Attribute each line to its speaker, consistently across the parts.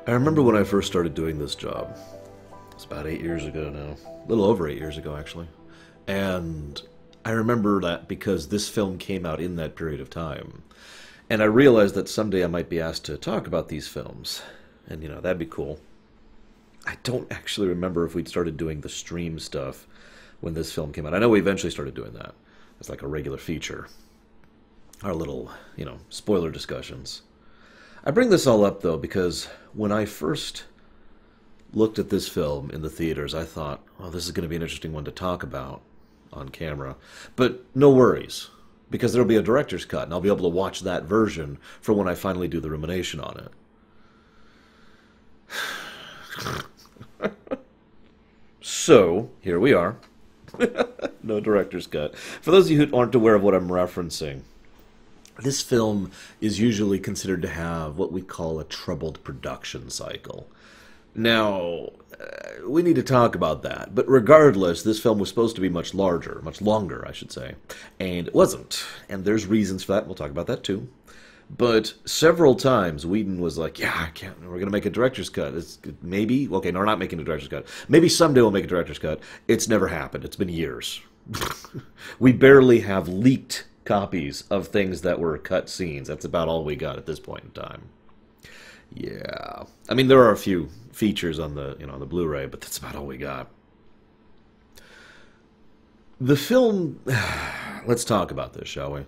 Speaker 1: I remember when I first started doing this job. It's about 8 years ago now. A little over 8 years ago, actually. And I remember that because this film came out in that period of time. And I realized that someday I might be asked to talk about these films. And, you know, that'd be cool. I don't actually remember if we'd started doing the stream stuff when this film came out. I know we eventually started doing that. It's like a regular feature. Our little, you know, spoiler discussions. I bring this all up, though, because when I first looked at this film in the theaters, I thought, oh, this is going to be an interesting one to talk about on camera. But no worries, because there'll be a director's cut, and I'll be able to watch that version for when I finally do the rumination on it. So, here we are. No director's cut. For those of you who aren't aware of what I'm referencing, this film is usually considered to have what we call a troubled production cycle. Now, we need to talk about that, but regardless, this film was supposed to be much larger, much longer, I should say, and it wasn't. And there's reasons for that, we'll talk about that too. But several times, Whedon was like, yeah, we're going to make a director's cut. Maybe, okay, no, we're not making a director's cut. Maybe someday we'll make a director's cut. It's never happened. It's been years. We barely have leaked copies of things that were cut scenes. That's about all we got at this point in time. Yeah. I mean, there are a few features on the, on the Blu-ray, but that's about all we got. The film, let's talk about this, shall we?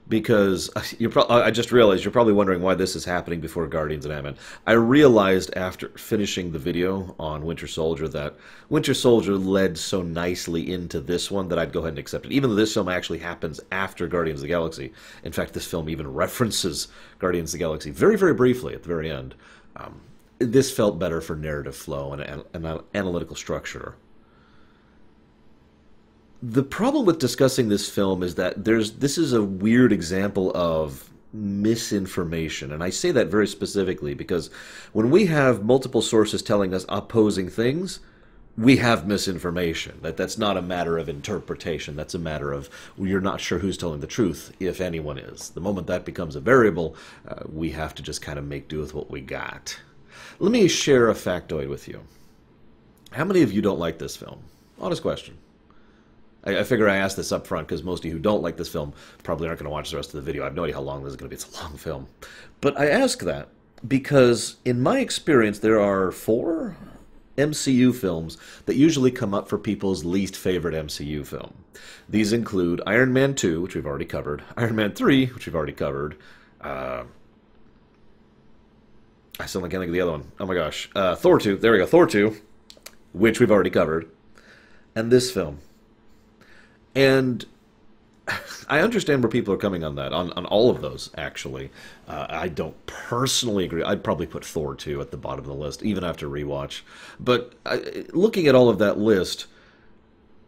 Speaker 1: Because I just realized you're probably wondering why this is happening before Guardians and Ant-Man. I realized after finishing the video on Winter Soldier that Winter Soldier led so nicely into this one that I'd go ahead and accept it. Even though this film actually happens after Guardians of the Galaxy. In fact, this film even references Guardians of the Galaxy very, very briefly at the very end. This felt better for narrative flow and analytical structure. The problem with discussing this film is that this is a weird example of misinformation, and I say that very specifically because when we have multiple sources telling us opposing things, we have misinformation. That's not a matter of interpretation. That's a matter of you're not sure who's telling the truth, if anyone is. The moment that becomes a variable, we have to just kind of make do with what we got. Let me share a factoid with you. How many of you don't like this film? Honest question. I figure I asked this up front because most of you who don't like this film probably aren't going to watch the rest of the video. I have no idea how long this is going to be. It's a long film. But I ask that because, in my experience, there are 4 MCU films that usually come up for people's least favorite MCU film. These include Iron Man 2, which we've already covered, Iron Man 3, which we've already covered, I still can't think of the other one. Oh my gosh. Thor 2, there we go, Thor 2, which we've already covered, and this film. And I understand where people are coming on that, on all of those, actually. I don't personally agree. I'd probably put Thor 2 at the bottom of the list, even after rewatch. But looking at all of that list,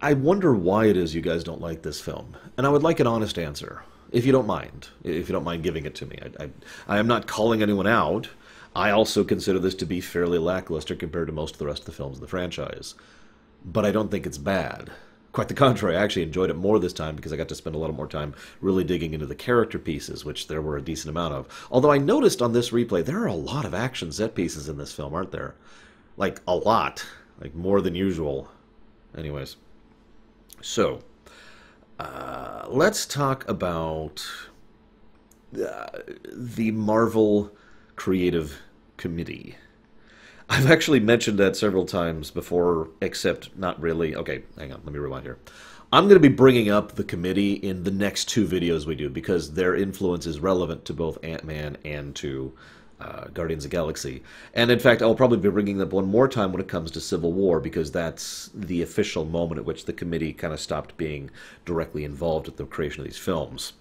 Speaker 1: I wonder why it is you guys don't like this film. And I would like an honest answer, if you don't mind. If you don't mind giving it to me. I am not calling anyone out. I also consider this to be fairly lackluster compared to most of the rest of the films in the franchise. But I don't think it's bad. Quite the contrary, I actually enjoyed it more this time because I got to spend a lot more time really digging into the character pieces, which there were a decent amount of. Although I noticed on this replay, there are a lot of action set pieces in this film, aren't there? Like, a lot. Like, more than usual. Anyways. So, let's talk about the Marvel Creative Committee. I've actually mentioned that several times before, except not really. Okay, hang on, let me rewind here. I'm going to be bringing up the committee in the next 2 videos we do because their influence is relevant to both Ant-Man and to Guardians of the Galaxy. And in fact, I'll probably be bringing them up one more time when it comes to Civil War because that's the official moment at which the committee kind of stopped being directly involved with the creation of these films.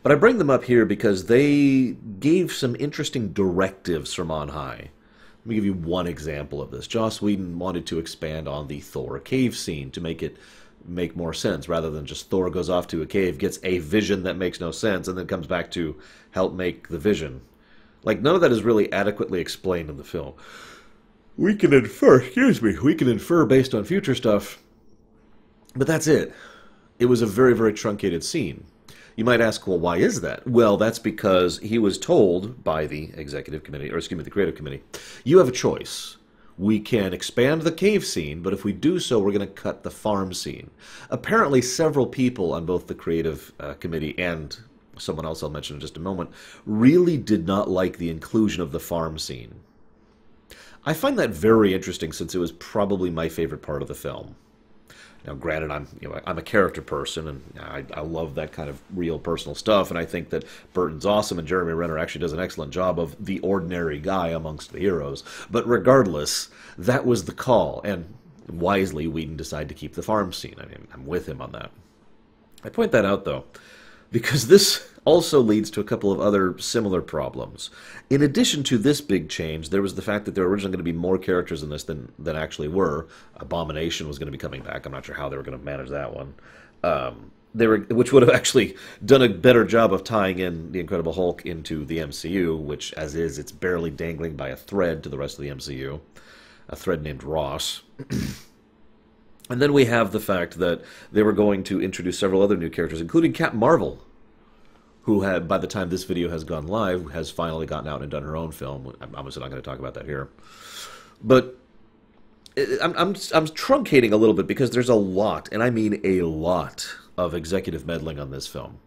Speaker 1: But I bring them up here because they gave some interesting directives from on high. Let me give you one example of this. Joss Whedon wanted to expand on the Thor cave scene to make it make more sense, rather than just Thor goes off to a cave, gets a vision that makes no sense, and then comes back to help make the vision. Like, none of that is really adequately explained in the film. We can infer based on future stuff, but that's it. It was a very, very truncated scene. You might ask, well, why is that? Well, that's because he was told by the executive committee, or excuse me, the creative committee, you have a choice. We can expand the cave scene, but if we do so, we're going to cut the farm scene. Apparently, several people on both the creative committee and someone else I'll mention in just a moment really did not like the inclusion of the farm scene. I find that very interesting since it was probably my favorite part of the film. Now, granted, I'm a character person, and I love that kind of real personal stuff, and I think that Burton's awesome, and Jeremy Renner actually does an excellent job of the ordinary guy amongst the heroes. But regardless, that was the call, and wisely, Whedon decided to keep the farm scene. I mean, I'm with him on that. I point that out, though, because this also leads to a couple of other similar problems. In addition to this big change, there was the fact that there were originally going to be more characters in this than actually were. Abomination was going to be coming back. I'm not sure how they were going to manage that one. Which would have actually done a better job of tying in the Incredible Hulk into the MCU, which, as is, it's barely dangling by a thread to the rest of the MCU. A thread named Ross. And then we have the fact that they were going to introduce several other new characters, including Captain Marvel, who had, by the time this video has gone live, has finally gotten out and done her own film. I'm obviously not going to talk about that here. But I'm truncating a little bit because there's a lot, and I mean a lot, of executive meddling on this film.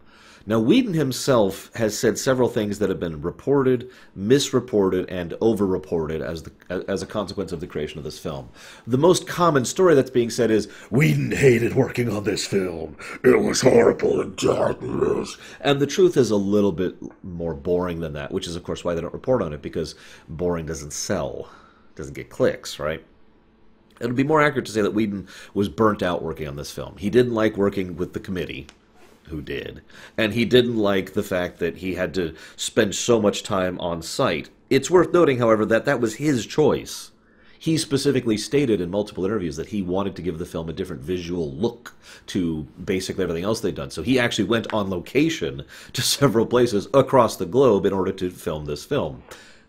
Speaker 1: Now, Whedon himself has said several things that have been reported, misreported, and over-reported as a consequence of the creation of this film. The most common story that's being said is, Whedon hated working on this film. It was horrible and darkness. And the truth is a little bit more boring than that, which is, of course, why they don't report on it, because boring doesn't sell. Doesn't get clicks, right? It would be more accurate to say that Whedon was burnt out working on this film. He didn't like working with the committee, who did, and he didn't like the fact that he had to spend so much time on site. It's worth noting, however, that that was his choice. He specifically stated in multiple interviews that he wanted to give the film a different visual look to basically everything else they'd done. So he actually went on location to several places across the globe in order to film this film,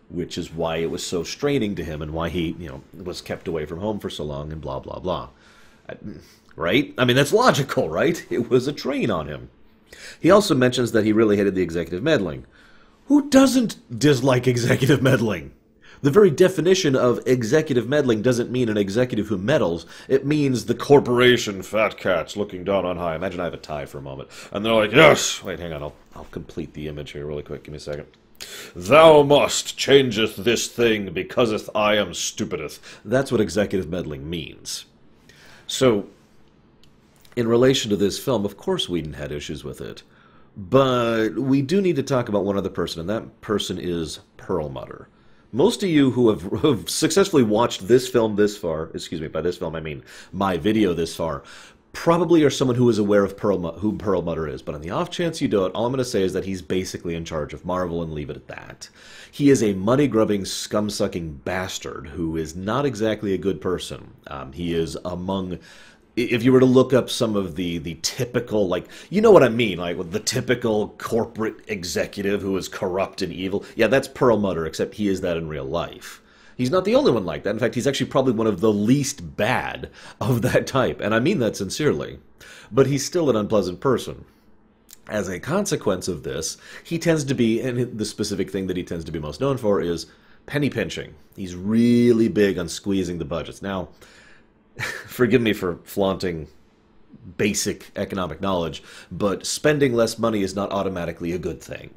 Speaker 1: which is why it was so straining to him and why he, was kept away from home for so long and blah, blah, blah. Right? I mean, that's logical, right? It was a drain on him. He also mentions that he really hated the executive meddling. Who doesn't dislike executive meddling? The very definition of executive meddling doesn't mean an executive who meddles. It means the corporation fat cats looking down on high. Imagine I have a tie for a moment. And they're like, yes! Wait, hang on. I'll complete the image here really quick. Give me a second. Thou must changeth this thing because I am stupideth. That's what executive meddling means. So, in relation to this film, of course Whedon had issues with it. But we do need to talk about one other person, and that person is Perlmutter. Most of you who have successfully watched this film this far, excuse me, by this film I mean my video this far, probably are someone who is aware of who Perlmutter is. But on the off chance you don't, all I'm going to say is that he's basically in charge of Marvel, and leave it at that. He is a money-grubbing, scum-sucking bastard who is not exactly a good person. He is among... If you were to look up some of the typical, like, you know what I mean, like the typical corporate executive who is corrupt and evil, yeah, that's Perlmutter, except he is that in real life. He's not the only one like that. In fact, he's actually probably one of the least bad of that type, and I mean that sincerely. But he's still an unpleasant person. As a consequence of this, he tends to be, and the specific thing that he tends to be most known for is penny pinching. He's really big on squeezing the budgets. Now, forgive me for flaunting basic economic knowledge, but spending less money is not automatically a good thing.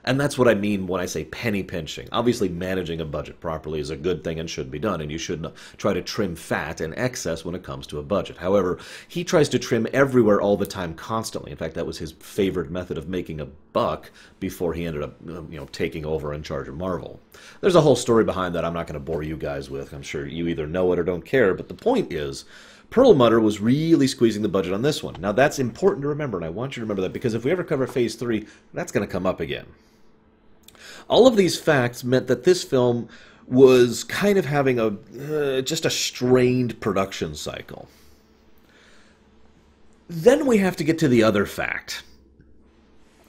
Speaker 1: And that's what I mean when I say penny pinching. Obviously, managing a budget properly is a good thing and should be done, and you shouldn't try to trim fat and excess when it comes to a budget. However, he tries to trim everywhere all the time constantly. In fact, that was his favorite method of making a buck before he ended up, taking over in charge of Marvel. There's a whole story behind that I'm not going to bore you guys with. I'm sure you either know it or don't care, but the point is, Perlmutter was really squeezing the budget on this one. Now, that's important to remember, and I want you to remember that, because if we ever cover Phase 3, that's going to come up again. All of these facts meant that this film was kind of having just a strained production cycle. Then we have to get to the other fact.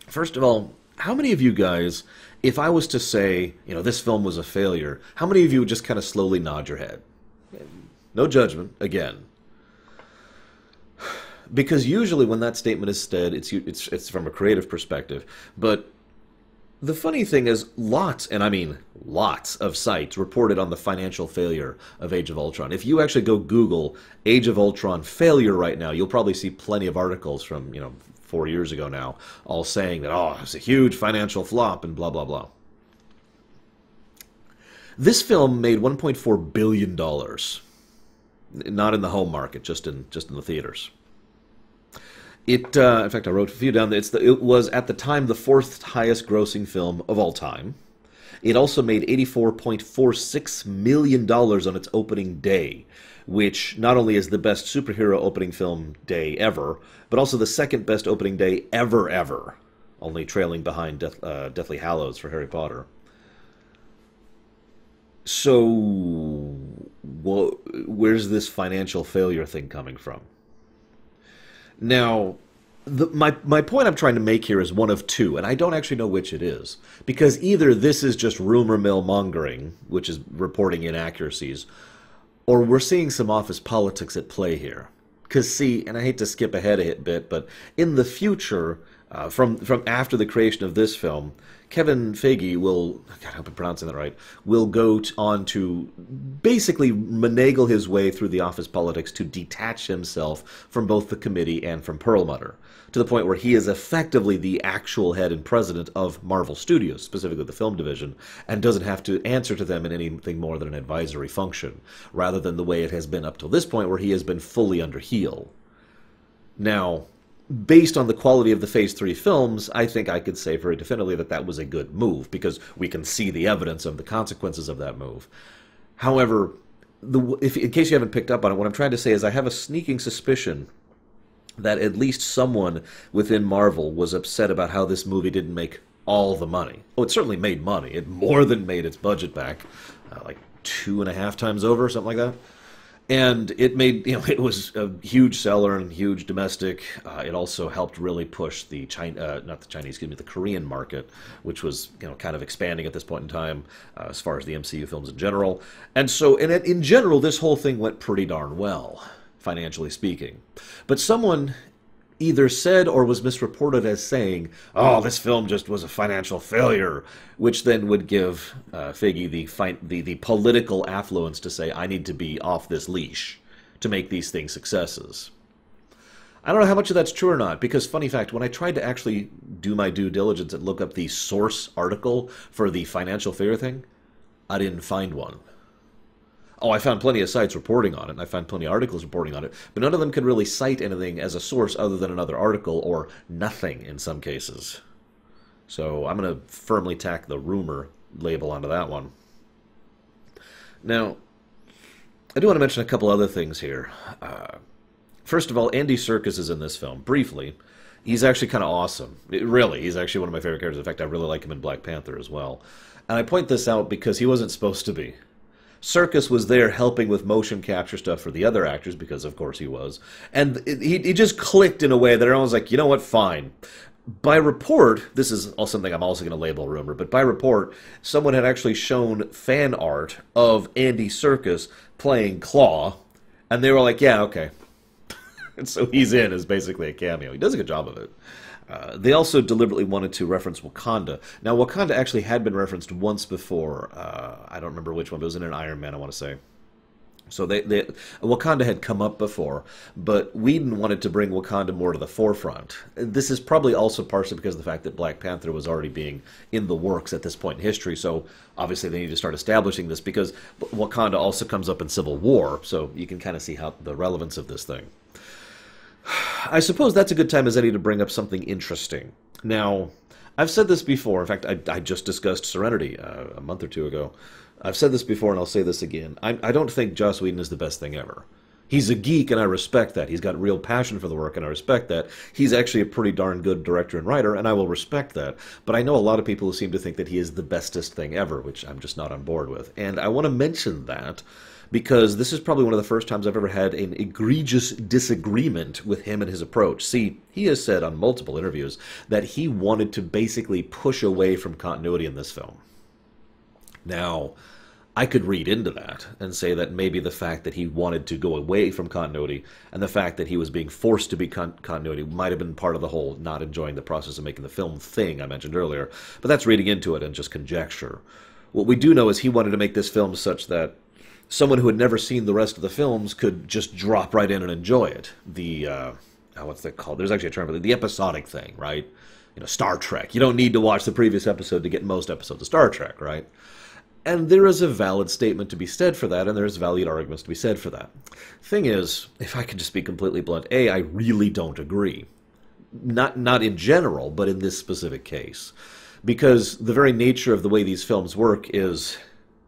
Speaker 1: First of all, how many of you guys, if I was to say, this film was a failure, how many of you would just kind of slowly nod your head? No judgment, again. Because usually when that statement is said, it's from a creative perspective. But the funny thing is, lots, and I mean lots of sites reported on the financial failure of Age of Ultron. If you actually go Google Age of Ultron failure right now, you'll probably see plenty of articles from, 4 years ago now, all saying that, oh, it's a huge financial flop and blah, blah, blah. This film made $1.4 billion. Not in the home market, just in the theaters. In fact, I wrote a few down. It was, at the time, the fourth highest grossing film of all time. It also made $84.46 million on its opening day, which not only is the best superhero opening film day ever, but also the second best opening day ever, only trailing behind Deathly Hallows for Harry Potter. So, where's this financial failure thing coming from? Now, my point I'm trying to make here is one of two, and I don't actually know which it is. Because either this is just rumor mill mongering, which is reporting inaccuracies, or we're seeing some office politics at play here. Because, see, and I hate to skip ahead a bit, but in the future, from after the creation of this film, Kevin Feige will, God, I hope I'm pronouncing that right, will go on to basically finagle his way through the office politics to detach himself from both the committee and from Perlmutter, to the point where he is effectively the actual head and president of Marvel Studios, specifically the film division, and doesn't have to answer to them in anything more than an advisory function, rather than the way it has been up till this point, where he has been fully under heel. Now, based on the quality of the Phase 3 films, I think I could say very definitively that that was a good move, because we can see the evidence of the consequences of that move. However, in case you haven't picked up on it, what I'm trying to say is I have a sneaking suspicion that at least someone within Marvel was upset about how this movie didn't make all the money. Oh, it certainly made money. It more than made its budget back, like 2.5 times over, something like that. And it made, it was a huge seller and huge domestic. It also helped really push the the Korean market, which was, kind of expanding at this point in time, as far as the MCU films in general. And so, in general, this whole thing went pretty darn well, financially speaking. But someone either said or was misreported as saying, oh, this film just was a financial failure, which then would give Feige the political affluence to say, I need to be off this leash to make these things successes. I don't know how much of that's true or not, because, funny fact, when I tried to actually do my due diligence and look up the source article for the financial failure thing, I didn't find one. Oh, I found plenty of sites reporting on it, and I found plenty of articles reporting on it, but none of them could really cite anything as a source other than another article, or nothing in some cases. So I'm going to firmly tack the rumor label onto that one. Now, I do want to mention a couple other things here. First of all, Andy Serkis is in this film, briefly. He's actually kind of awesome. Really, he's actually one of my favorite characters. In fact, I really like him in Black Panther as well. And I point this out because he wasn't supposed to be. Serkis was there helping with motion capture stuff for the other actors, because of course he was. And he just clicked in a way that everyone was like, you know what, fine. By report, this is also something I'm also going to label rumor, but by report, someone had actually shown fan art of Andy Serkis playing Claw, and they were like, yeah, okay. And so he's in as basically a cameo. He does a good job of it. They also deliberately wanted to reference Wakanda. Now, Wakanda actually had been referenced once before. I don't remember which one, but it was in an Iron Man, I want to say. So Wakanda had come up before, but Whedon wanted to bring Wakanda more to the forefront. This is probably also partially because of the fact that Black Panther was already being in the works at this point in history, so obviously they need to start establishing this, because Wakanda also comes up in Civil War, so you can kind of see how the relevance of this thing. I suppose that's a good time as any to bring up something interesting. Now, I've said this before. In fact, I just discussed Serenity a month or two ago. I've said this before, and I'll say this again. I don't think Joss Whedon is the best thing ever. He's a geek, and I respect that. He's got real passion for the work, and I respect that. He's actually a pretty darn good director and writer, and I will respect that. But I know a lot of people who seem to think that he is the bestest thing ever, which I'm just not on board with. And I want to mention that, because this is probably one of the first times I've ever had an egregious disagreement with him and his approach. See, he has said on multiple interviews that he wanted to basically push away from continuity in this film. Now, I could read into that and say that maybe the fact that he wanted to go away from continuity and the fact that he was being forced to be continuity might have been part of the whole not enjoying the process of making the film thing I mentioned earlier. But that's reading into it and just conjecture. What we do know is he wanted to make this film such that someone who had never seen the rest of the films could just drop right in and enjoy it. What's that called? There's actually a term for it. The episodic thing, right? You know, Star Trek. You don't need to watch the previous episode to get most episodes of Star Trek, right? And there is a valid statement to be said for that, and there's valid arguments to be said for that. Thing is, if I could just be completely blunt, I really don't agree. Not in general, but in this specific case. Because the very nature of the way these films work is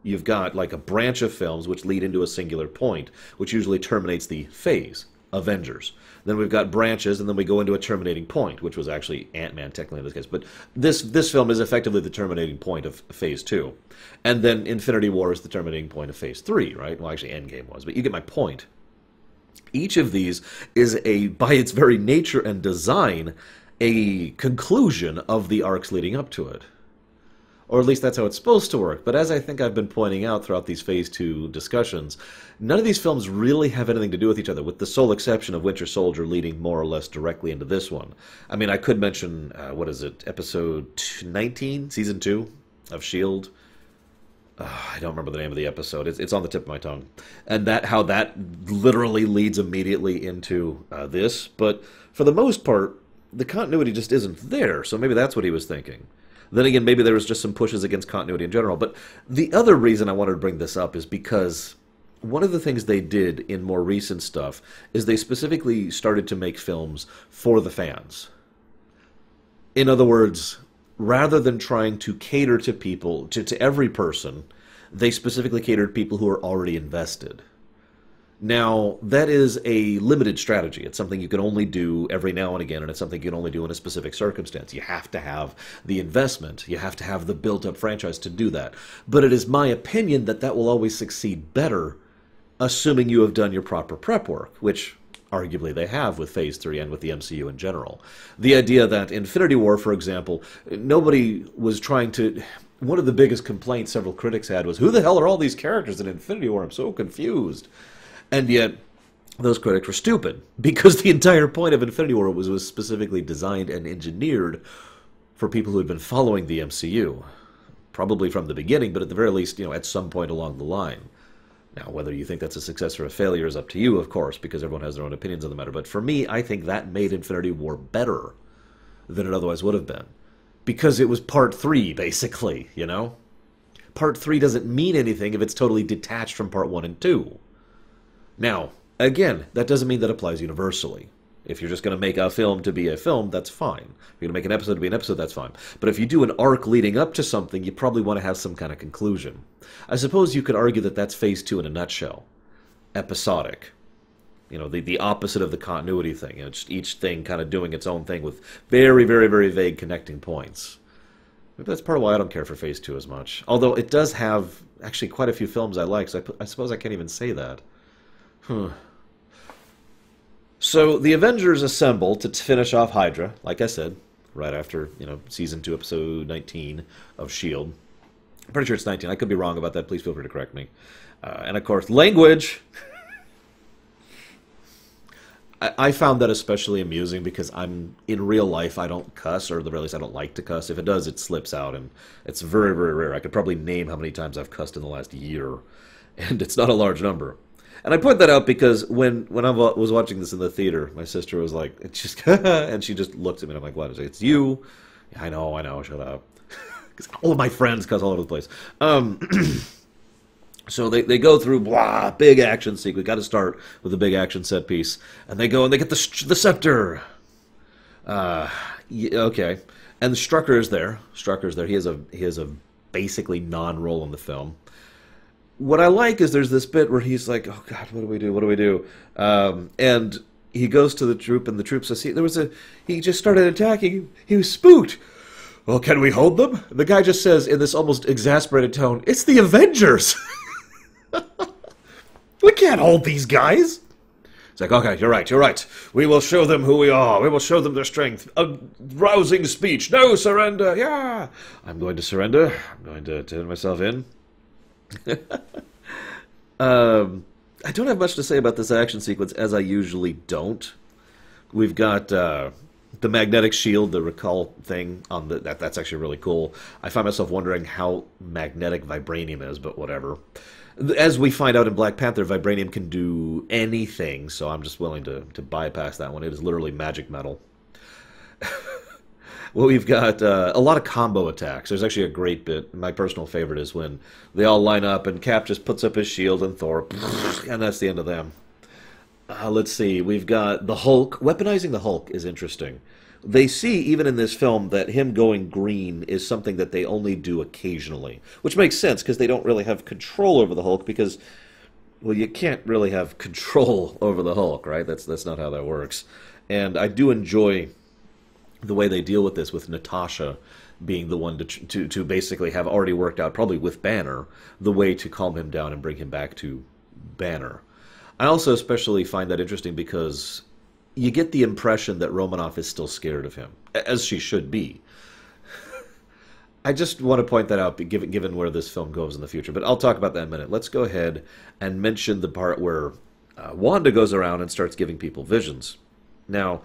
Speaker 1: you've got like a branch of films which lead into a singular point, which usually terminates the phase, Avengers. Then we've got branches, and then we go into a terminating point, which was actually Ant-Man, technically, in this case. But this film is effectively the terminating point of Phase 2. And then Infinity War is the terminating point of Phase 3, right? Well, actually, Endgame was, but you get my point. Each of these is, by its very nature and design, a conclusion of the arcs leading up to it. Or at least that's how it's supposed to work. But as I think I've been pointing out throughout these Phase 2 discussions, none of these films really have anything to do with each other, with the sole exception of Winter Soldier leading more or less directly into this one. I mean, I could mention, episode 19, Season 2 of S.H.I.E.L.D. I don't remember the name of the episode. It's on the tip of my tongue. And how that literally leads immediately into this. But for the most part, the continuity just isn't there, so maybe that's what he was thinking. Then again, maybe there was just some pushes against continuity in general. But the other reason I wanted to bring this up is because one of the things they did in more recent stuff is they specifically started to make films for the fans. In other words, rather than trying to cater to people, to every person, they specifically catered to people who are already invested. Now, that is a limited strategy. It's something you can only do every now and again, and it's something you can only do in a specific circumstance. You have to have the investment. You have to have the built-up franchise to do that. But it is my opinion that that will always succeed better, assuming you have done your proper prep work, which arguably they have with Phase 3 and with the MCU in general. The idea that Infinity War, for example, nobody was trying to... One of the biggest complaints several critics had was, who the hell are all these characters in Infinity War? I'm so confused. And yet, those critics were stupid, because the entire point of Infinity War was specifically designed and engineered for people who had been following the MCU. Probably from the beginning, but at the very least, at some point along the line. Now, whether you think that's a success or a failure is up to you, of course, because everyone has their own opinions on the matter. But for me, I think that made Infinity War better than it otherwise would have been. Because it was Part 3, basically, Part 3 doesn't mean anything if it's totally detached from Part 1 and 2. Now, again, that doesn't mean that applies universally. If you're just going to make a film to be a film, that's fine. If you're going to make an episode to be an episode, that's fine. But if you do an arc leading up to something, you probably want to have some kind of conclusion. I suppose you could argue that that's Phase 2 in a nutshell. Episodic. The opposite of the continuity thing. Just each thing kind of doing its own thing with very, very, very vague connecting points. Maybe that's part of why I don't care for Phase 2 as much. Although it does have actually quite a few films I like, so I suppose I can't even say that. So the Avengers assemble to finish off Hydra, like I said, right after, Season 2, Episode 19 of S.H.I.E.L.D. I'm pretty sure it's 19. I could be wrong about that. Please feel free to correct me. And, of course, language. I found that especially amusing because in real life, I don't cuss, or at the very least, I don't like to cuss. If it does, it slips out, and it's very, very rare. I could probably name how many times I've cussed in the last year, and it's not a large number. And I point that out because when I was watching this in the theater, my sister was like, "It's just," and she just looked at me and I'm like, "What?" It's you. Yeah, I know, shut up. Because all of my friends cuss all over the place. So they go through, blah, big action sequence. Got to start with a big action set piece. And they go and they get the scepter. Okay. And Strucker is there. He has a basically non-role in the film. What I like is there's this bit where he's like, oh God, what do we do? And he goes to the troop, and the troop says, he just started attacking. He was spooked. Well, can we hold them? The guy just says in this almost exasperated tone, it's the Avengers. We can't hold these guys. It's like, okay, you're right. We will show them who we are. We will show them their strength. A rousing speech. No, surrender. Yeah. I'm going to surrender. I'm going to turn myself in. I don't have much to say about this action sequence, as I usually don't. We've got the magnetic shield, the recall thing on that's actually really cool. I find myself wondering how magnetic vibranium is, but whatever. As we find out in Black Panther, vibranium can do anything, so I'm just willing to bypass that one. It is literally magic metal. Well, we've got a lot of combo attacks. There's actually a great bit. My personal favorite is when they all line up and Cap just puts up his shield and Thor, and that's the end of them. Let's see. We've got the Hulk. Weaponizing the Hulk is interesting. They see, even in this film, that him going green is something that they only do occasionally. Which makes sense, because they don't really have control over the Hulk, because, well, you can't really have control over the Hulk, right? That's not how that works. And I do enjoy the way they deal with this, with Natasha being the one to basically have already worked out, probably with Banner, the way to calm him down and bring him back to Banner. I also especially find that interesting because you get the impression that Romanoff is still scared of him, as she should be. I just want to point that out, given where this film goes in the future. But I'll talk about that in a minute. Let's go ahead and mention the part where Wanda goes around and starts giving people visions. Now,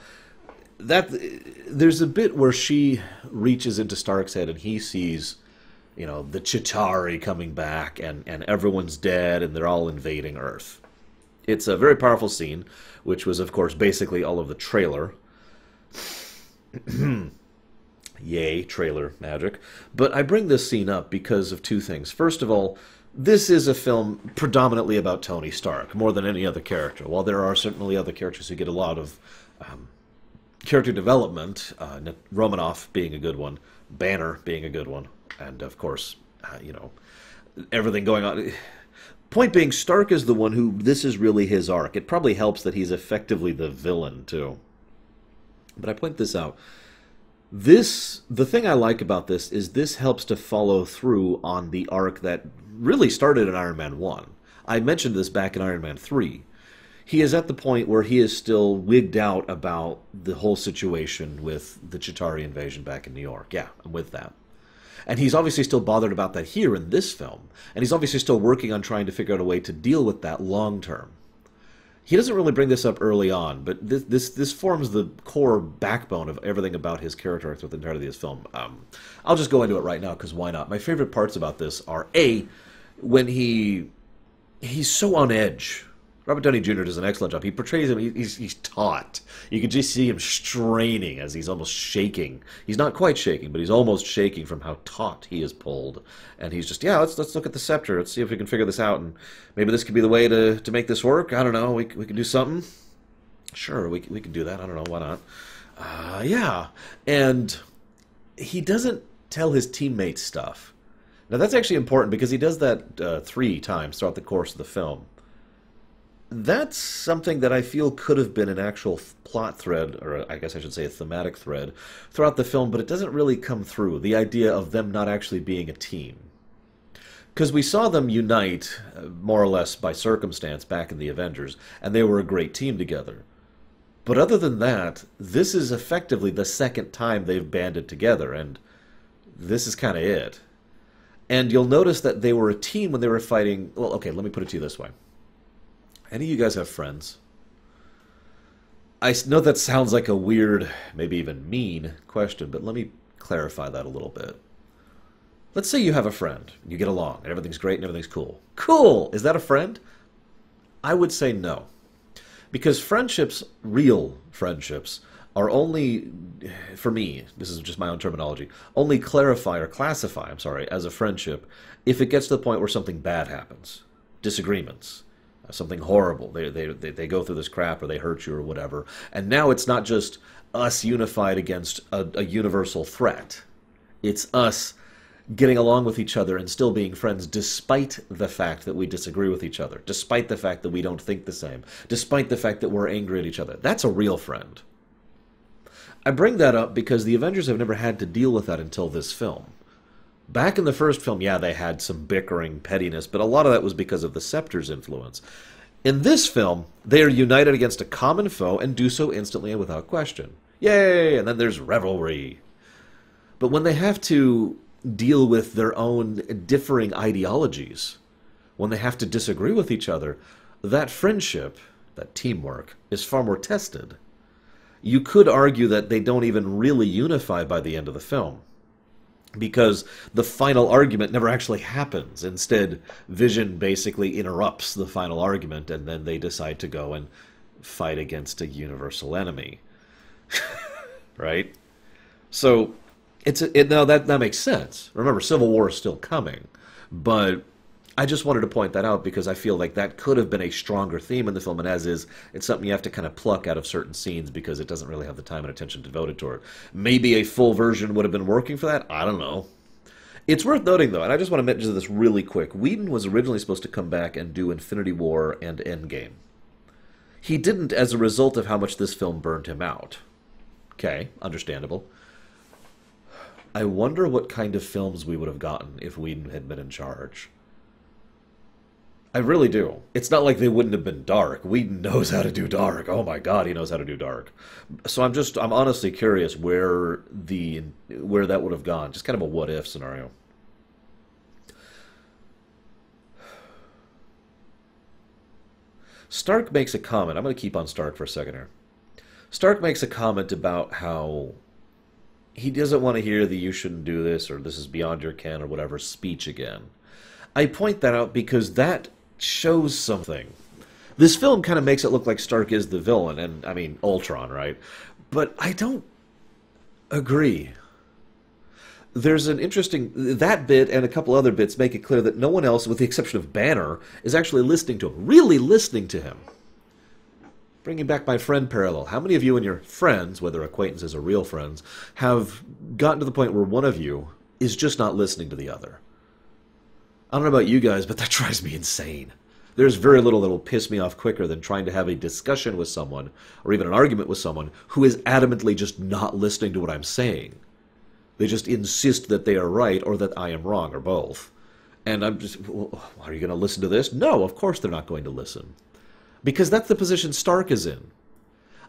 Speaker 1: there's a bit where she reaches into Stark's head and he sees, you know, the Chitauri coming back and everyone's dead and they're all invading Earth. It's a very powerful scene, which was, of course, basically all of the trailer. Yay, trailer magic. But I bring this scene up because of two things. First of all, this is a film predominantly about Tony Stark, more than any other character. While there are certainly other characters who get a lot of character development, Romanoff being a good one, Banner being a good one, and, of course, you know, everything going on. Point being, Stark is the one who, this is really his arc. It probably helps that he's effectively the villain, too. But I point this out. The thing I like about this is this helps to follow through on the arc that really started in Iron Man 1. I mentioned this back in Iron Man 3. He is at the point where he is still wigged out about the whole situation with the Chitauri invasion back in New York. Yeah, I'm with that. And he's obviously still bothered about that here in this film. And he's obviously still working on trying to figure out a way to deal with that long term. He doesn't really bring this up early on, but this forms the core backbone of everything about his character arc with the entirety of this film. I'll just go into it right now, because why not? My favorite parts about this are, A, when he's so on edge. Robert Downey Jr. does an excellent job. He portrays him, he's taut. You can just see him straining as he's almost shaking. He's not quite shaking, but he's almost shaking from how taut he is pulled. And he's just, yeah, let's look at the scepter. Let's see if we can figure this out. And maybe this could be the way to make this work. I don't know. We can do something. Sure, we can do that. I don't know. Why not? Yeah. And he doesn't tell his teammates stuff. Now, that's actually important because he does that 3 times throughout the course of the film. That's something that I feel could have been an actual plot thread, or I guess I should say a thematic thread, throughout the film, but it doesn't really come through, the idea of them not actually being a team. Because we saw them unite, more or less by circumstance, back in the Avengers, and they were a great team together. But other than that, this is effectively the second time they've banded together, and this is kind of it. And you'll notice that they were a team when they were fighting... Well, okay, let me put it to you this way. Any of you guys have friends? I know that sounds like a weird, maybe even mean question, but let me clarify that a little bit. Let's say you have a friend, and you get along, and everything's great and everything's cool. Cool! Is that a friend? I would say no. Because friendships, real friendships, are only, for me, this is just my own terminology, only classify, as a friendship if it gets to the point where something bad happens. Disagreements. Something horrible. They go through this crap or they hurt you or whatever. And now it's not just us unified against a universal threat. It's us getting along with each other and still being friends despite the fact that we disagree with each other, despite the fact that we don't think the same, despite the fact that we're angry at each other. That's a real friend. I bring that up because the Avengers have never had to deal with that until this film. Back in the first film, yeah, they had some bickering pettiness, but a lot of that was because of the Scepter's influence. In this film, they are united against a common foe and do so instantly and without question. Yay! And then there's revelry. But when they have to deal with their own differing ideologies, when they have to disagree with each other, that friendship, that teamwork, is far more tested. You could argue that they don't even really unify by the end of the film, because the final argument never actually happens. Instead, Vision basically interrupts the final argument, and then they decide to go and fight against a universal enemy. Right? So, now that makes sense. Remember, Civil War is still coming, but I just wanted to point that out because I feel like that could have been a stronger theme in the film, and as is, it's something you have to kind of pluck out of certain scenes because it doesn't really have the time and attention devoted to it. Maybe a full version would have been working for that? I don't know. It's worth noting, though, and I just want to mention this really quick. Whedon was originally supposed to come back and do Infinity War and Endgame. He didn't as a result of how much this film burned him out. Okay, understandable. I wonder what kind of films we would have gotten if Whedon had been in charge. I really do. It's not like they wouldn't have been dark. Whedon knows how to do dark. Oh my God, he knows how to do dark. So I'm honestly curious where that would have gone. Just kind of a what-if scenario. Stark makes a comment. I'm going to keep on Stark for a second here. Stark makes a comment about how he doesn't want to hear the "you shouldn't do this" or "this is beyond your ken" or whatever speech again. I point that out because that shows something. This film kind of makes it look like Stark is the villain, and I mean Ultron, right? But I don't agree. There's an interesting... That bit and a couple other bits make it clear that no one else, with the exception of Banner, is actually listening to him. Really listening to him. Bringing back my friend parallel. How many of you and your friends, whether acquaintances or real friends, have gotten to the point where one of you is just not listening to the other? I don't know about you guys, but that drives me insane. There's very little that will piss me off quicker than trying to have a discussion with someone, or even an argument with someone, who is adamantly just not listening to what I'm saying. They just insist that they are right, or that I am wrong, or both. And I'm just, well, are you going to listen to this? No, of course they're not going to listen. Because that's the position Stark is in.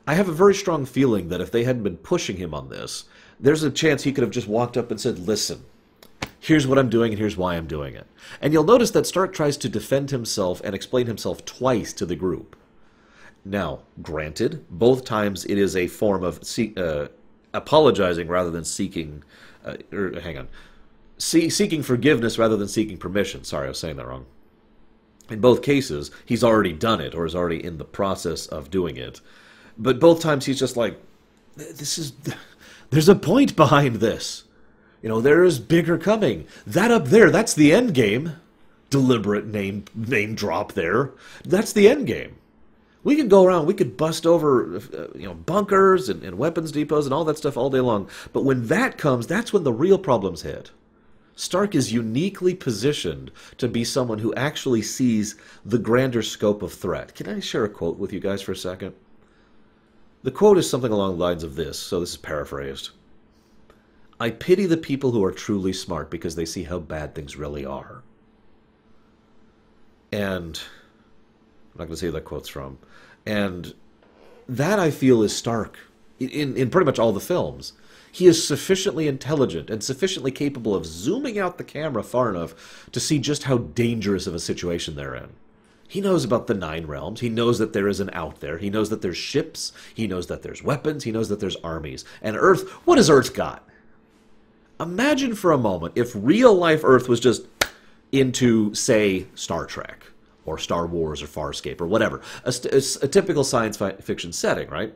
Speaker 1: I have a very strong feeling that if they hadn't been pushing him on this, there's a chance he could have just walked up and said, listen, here's what I'm doing and here's why I'm doing it. And you'll notice that Stark tries to defend himself and explain himself twice to the group. Now, granted, both times it is a form of apologizing rather than seeking... seeking forgiveness rather than seeking permission. Sorry, I was saying that wrong. In both cases, he's already done it or is already in the process of doing it. But both times he's just like, there's a point behind this. You know, there is bigger coming. That up there, that's the end game. Deliberate name drop there. That's the end game. We could go around, we could bust over bunkers and weapons depots and all that stuff all day long. But when that comes, that's when the real problems hit. Stark is uniquely positioned to be someone who actually sees the grander scope of threat. Can I share a quote with you guys for a second? The quote is something along the lines of this, so this is paraphrased. I pity the people who are truly smart because they see how bad things really are. And I'm not going to say who that quote's from. And that, I feel, is Stark in pretty much all the films. He is sufficiently intelligent and sufficiently capable of zooming out the camera far enough to see just how dangerous of a situation they're in. He knows about the Nine Realms. He knows that there is an out there. He knows that there's ships. He knows that there's weapons. He knows that there's armies. And Earth, what has Earth got? Imagine for a moment if real-life Earth was just into, say, Star Trek, or Star Wars, or Farscape, or whatever. A typical science fiction setting, right?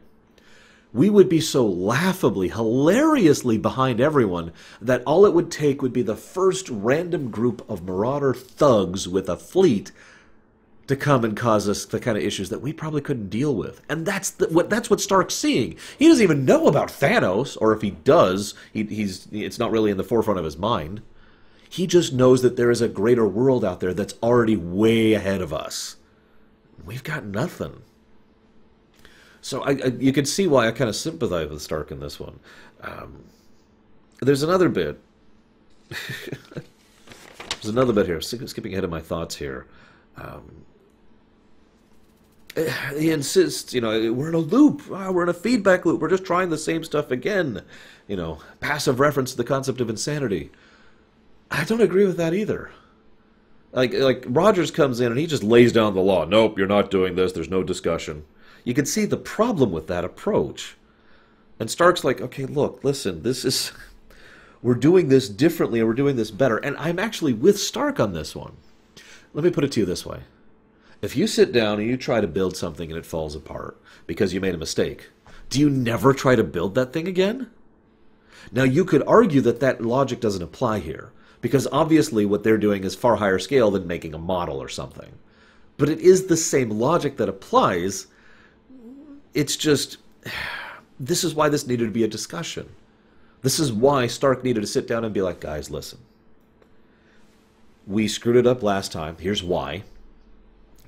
Speaker 1: We would be so laughably, hilariously behind everyone that all it would take would be the first random group of marauder thugs with a fleet to come and cause us the kind of issues that we probably couldn't deal with. And that's what Stark's seeing. He doesn't even know about Thanos, or if he does, it's not really in the forefront of his mind. He just knows that there is a greater world out there that's already way ahead of us. We've got nothing. So you can see why I kind of sympathize with Stark in this one. There's another bit. There's another bit here. Skipping ahead of my thoughts here. He insists, we're in a loop. We're in a feedback loop. We're just trying the same stuff again. Passive reference to the concept of insanity. I don't agree with that either. Like Rogers comes in and he just lays down the law. Nope, you're not doing this. There's no discussion. You can see the problem with that approach. And Stark's like, okay, look, listen, this is... We're doing this differently and we're doing this better. And I'm actually with Stark on this one. Let me put it to you this way. If you sit down and you try to build something and it falls apart because you made a mistake, do you never try to build that thing again? Now, you could argue that that logic doesn't apply here, because obviously what they're doing is far higher scale than making a model or something. But it is the same logic that applies. It's just... This is why this needed to be a discussion. This is why Stark needed to sit down and be like, guys, listen. We screwed it up last time. Here's why.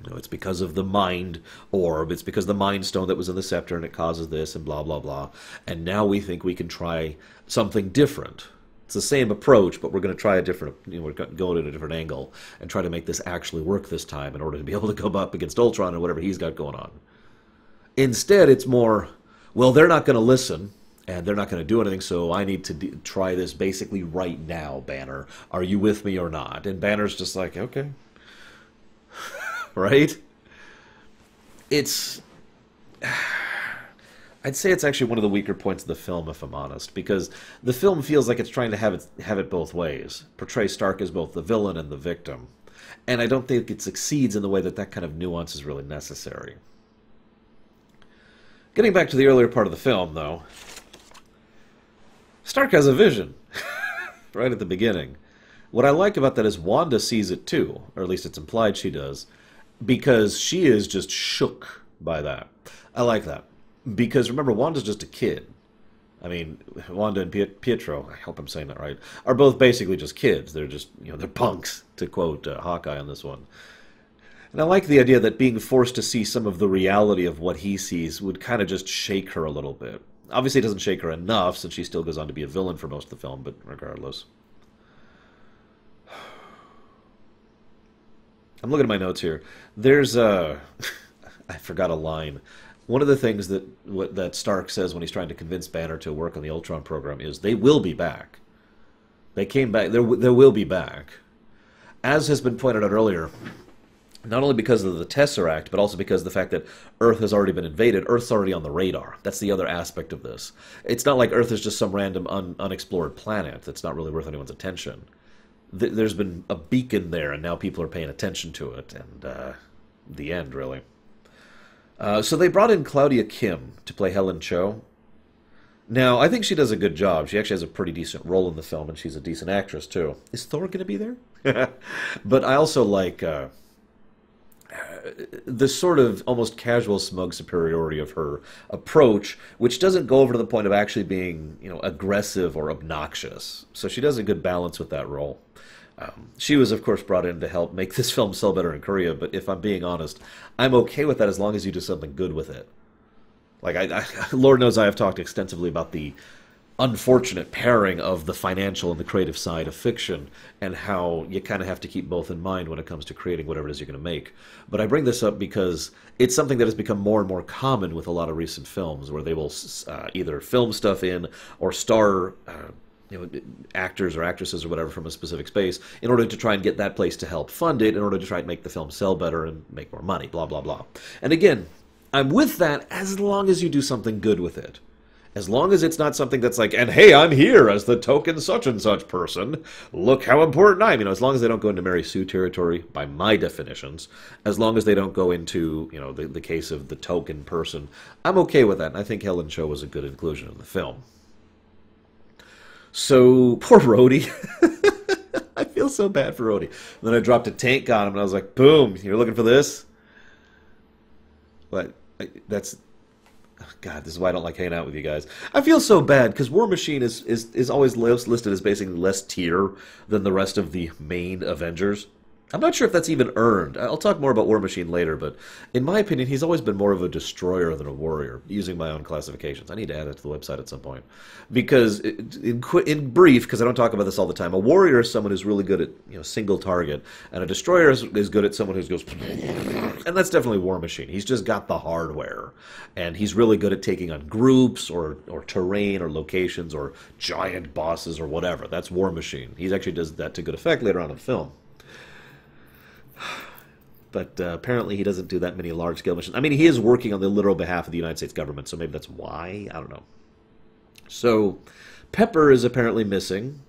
Speaker 1: You know, it's because of the mind orb. It's because of the mind stone that was in the scepter and it causes this and blah, blah, blah. And now we think we can try something different. It's the same approach, but we're going to try a different, we're going at a different angle and try to make this actually work this time in order to be able to go up against Ultron and whatever he's got going on. Instead, it's more, well, they're not going to listen. And they're not going to do anything, so I need to try this basically right now, Banner. Are you with me or not? And Banner's just like, okay. Right? It's... I'd say it's actually one of the weaker points of the film, if I'm honest, because the film feels like it's trying to have it both ways. Portray Stark as both the villain and the victim. And I don't think it succeeds in the way that that kind of nuance is really necessary. Getting back to the earlier part of the film, though... Stark has a vision, right at the beginning. What I like about that is Wanda sees it too, or at least it's implied she does, because she is just shook by that. I like that. Because remember, Wanda's just a kid. I mean, Wanda and Pietro, I hope I'm saying that right, are both basically just kids. They're just, they're punks, to quote Hawkeye on this one. And I like the idea that being forced to see some of the reality of what he sees would kind of just shake her a little bit. Obviously, it doesn't shake her enough, since she still goes on to be a villain for most of the film, but regardless. I'm looking at my notes here. There's a... I forgot a line. One of the things that Stark says when he's trying to convince Banner to work on the Ultron program is, they will be back. They came back. They will be back. As has been pointed out earlier, not only because of the Tesseract, but also because of the fact that Earth has already been invaded. Earth's already on the radar. That's the other aspect of this. It's not like Earth is just some random unexplored planet that's not really worth anyone's attention. There's been a beacon there, and now people are paying attention to it. And the end, really. So they brought in Claudia Kim to play Helen Cho. Now, I think she does a good job. She actually has a pretty decent role in the film, and she's a decent actress, too. Is Thor going to be there? But I also like... the sort of almost casual smug superiority of her approach, which doesn't go over to the point of actually being, aggressive or obnoxious. So she does a good balance with that role. She was, of course, brought in to help make this film sell better in Korea, but if I'm being honest, I'm okay with that as long as you do something good with it. Like, Lord knows I have talked extensively about the unfortunate pairing of the financial and the creative side of fiction, and how you kind of have to keep both in mind when it comes to creating whatever it is you're going to make. But I bring this up because it's something that has become more and more common with a lot of recent films, where they will either film stuff in or star actors or actresses or whatever from a specific space in order to try and get that place to help fund it, in order to try and make the film sell better and make more money, blah, blah, blah. And again, I'm with that as long as you do something good with it. As long as it's not something that's like, and hey, I'm here as the token such-and-such person. Look how important I am. As long as they don't go into Mary Sue territory, by my definitions, as long as they don't go into, the case of the token person, I'm okay with that. And I think Helen Cho was a good inclusion in the film. So, poor Rhodey. I feel so bad for Rhodey. And then I dropped a tank on him, and I was like, boom, you're looking for this? What? That's... God, this is why I don't like hanging out with you guys. I feel so bad, because War Machine is always listed as basically less tier than the rest of the main Avengers. I'm not sure if that's even earned. I'll talk more about War Machine later, but in my opinion, he's always been more of a destroyer than a warrior, using my own classifications. I need to add it to the website at some point. Because, in brief, because I don't talk about this all the time, a warrior is someone who's really good at single target, and a destroyer is good at someone who goes... And that's definitely War Machine. He's just got the hardware. And he's really good at taking on groups, or terrain, or locations, or giant bosses, or whatever. That's War Machine. He actually does that to good effect later on in the film. But apparently he doesn't do that many large-scale missions. I mean, he is working on the literal behalf of the United States government, so maybe that's why. I don't know. So, Pepper is apparently missing.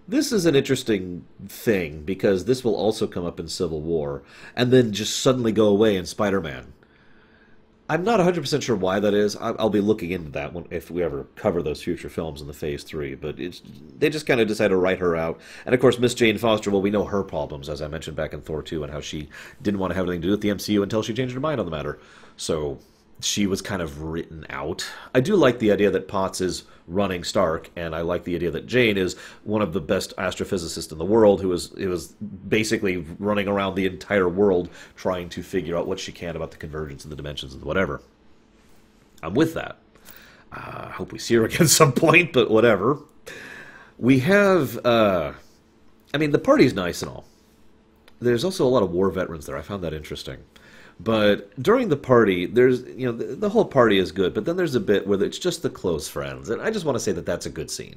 Speaker 1: This is an interesting thing, because this will also come up in Civil War, and then just suddenly go away in Spider-Man. I'm not 100% sure why that is. I'll be looking into that one if we ever cover those future films in the Phase 3. But they just kind of decided to write her out. And, of course, Miss Jane Foster, well, we know her problems, as I mentioned back in Thor 2, and how she didn't want to have anything to do with the MCU until she changed her mind on the matter. So she was kind of written out. I do like the idea that Potts is running Stark, and I like the idea that Jane is one of the best astrophysicists in the world, who was basically running around the entire world trying to figure out what she can about the convergence of the dimensions and whatever. I'm with that. I hope we see her again at some point, but whatever. We have, I mean, the party's nice and all. There's also a lot of war veterans there. I found that interesting. But during the party, there's, you know, the whole party is good, but then there's a bit where it's just the close friends. And I just want to say that that's a good scene.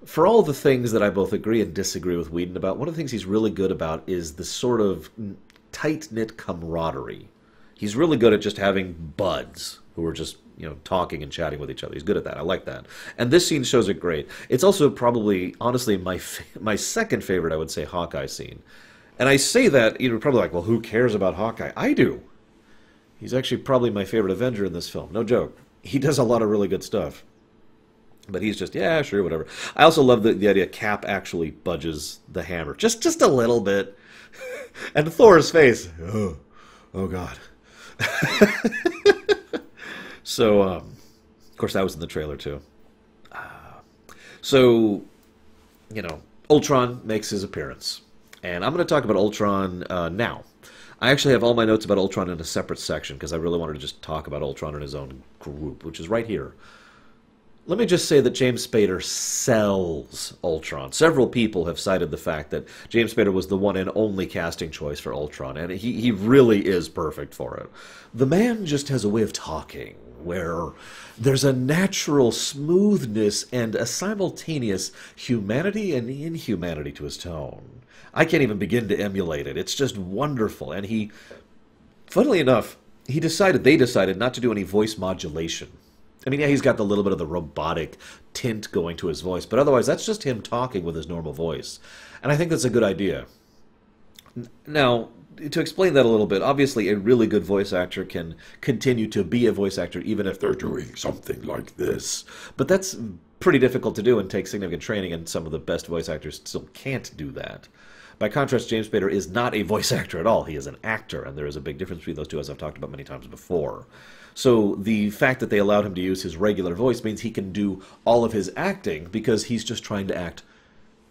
Speaker 1: For all the things that I both agree and disagree with Whedon about, one of the things he's really good about is the sort of tight-knit camaraderie. He's really good at just having buds who are just, you know, talking and chatting with each other. He's good at that. I like that. And this scene shows it great. It's also probably, honestly, my second favorite, I would say, Hawkeye scene. And I say that, you're probably like, well, who cares about Hawkeye? I do. He's actually probably my favorite Avenger in this film. No joke. He does a lot of really good stuff. But he's just, yeah, sure, whatever. I also love the idea Cap actually budges the hammer. Just a little bit. And Thor's face. Oh God. So, of course, that was in the trailer, too. So, you know, Ultron makes his appearance. And I'm going to talk about Ultron now. I actually have all my notes about Ultron in a separate section, because I really wanted to just talk about Ultron in his own group, which is right here. Let me just say that James Spader sells Ultron. Several people have cited the fact that James Spader was the one and only casting choice for Ultron, and he really is perfect for it. The man just has a way of talking where there's a natural smoothness and a simultaneous humanity and inhumanity to his tone. I can't even begin to emulate it. It's just wonderful. And he, funnily enough, they decided not to do any voice modulation. I mean, yeah, he's got the little bit of the robotic tint going to his voice, but otherwise that's just him talking with his normal voice. And I think that's a good idea. Now, to explain that a little bit, obviously a really good voice actor can continue to be a voice actor even if they're doing something like this. But that's pretty difficult to do and takes significant training, and some of the best voice actors still can't do that. By contrast, James Spader is not a voice actor at all. He is an actor, and there is a big difference between those two, as I've talked about many times before. So the fact that they allowed him to use his regular voice means he can do all of his acting, because he's just trying to act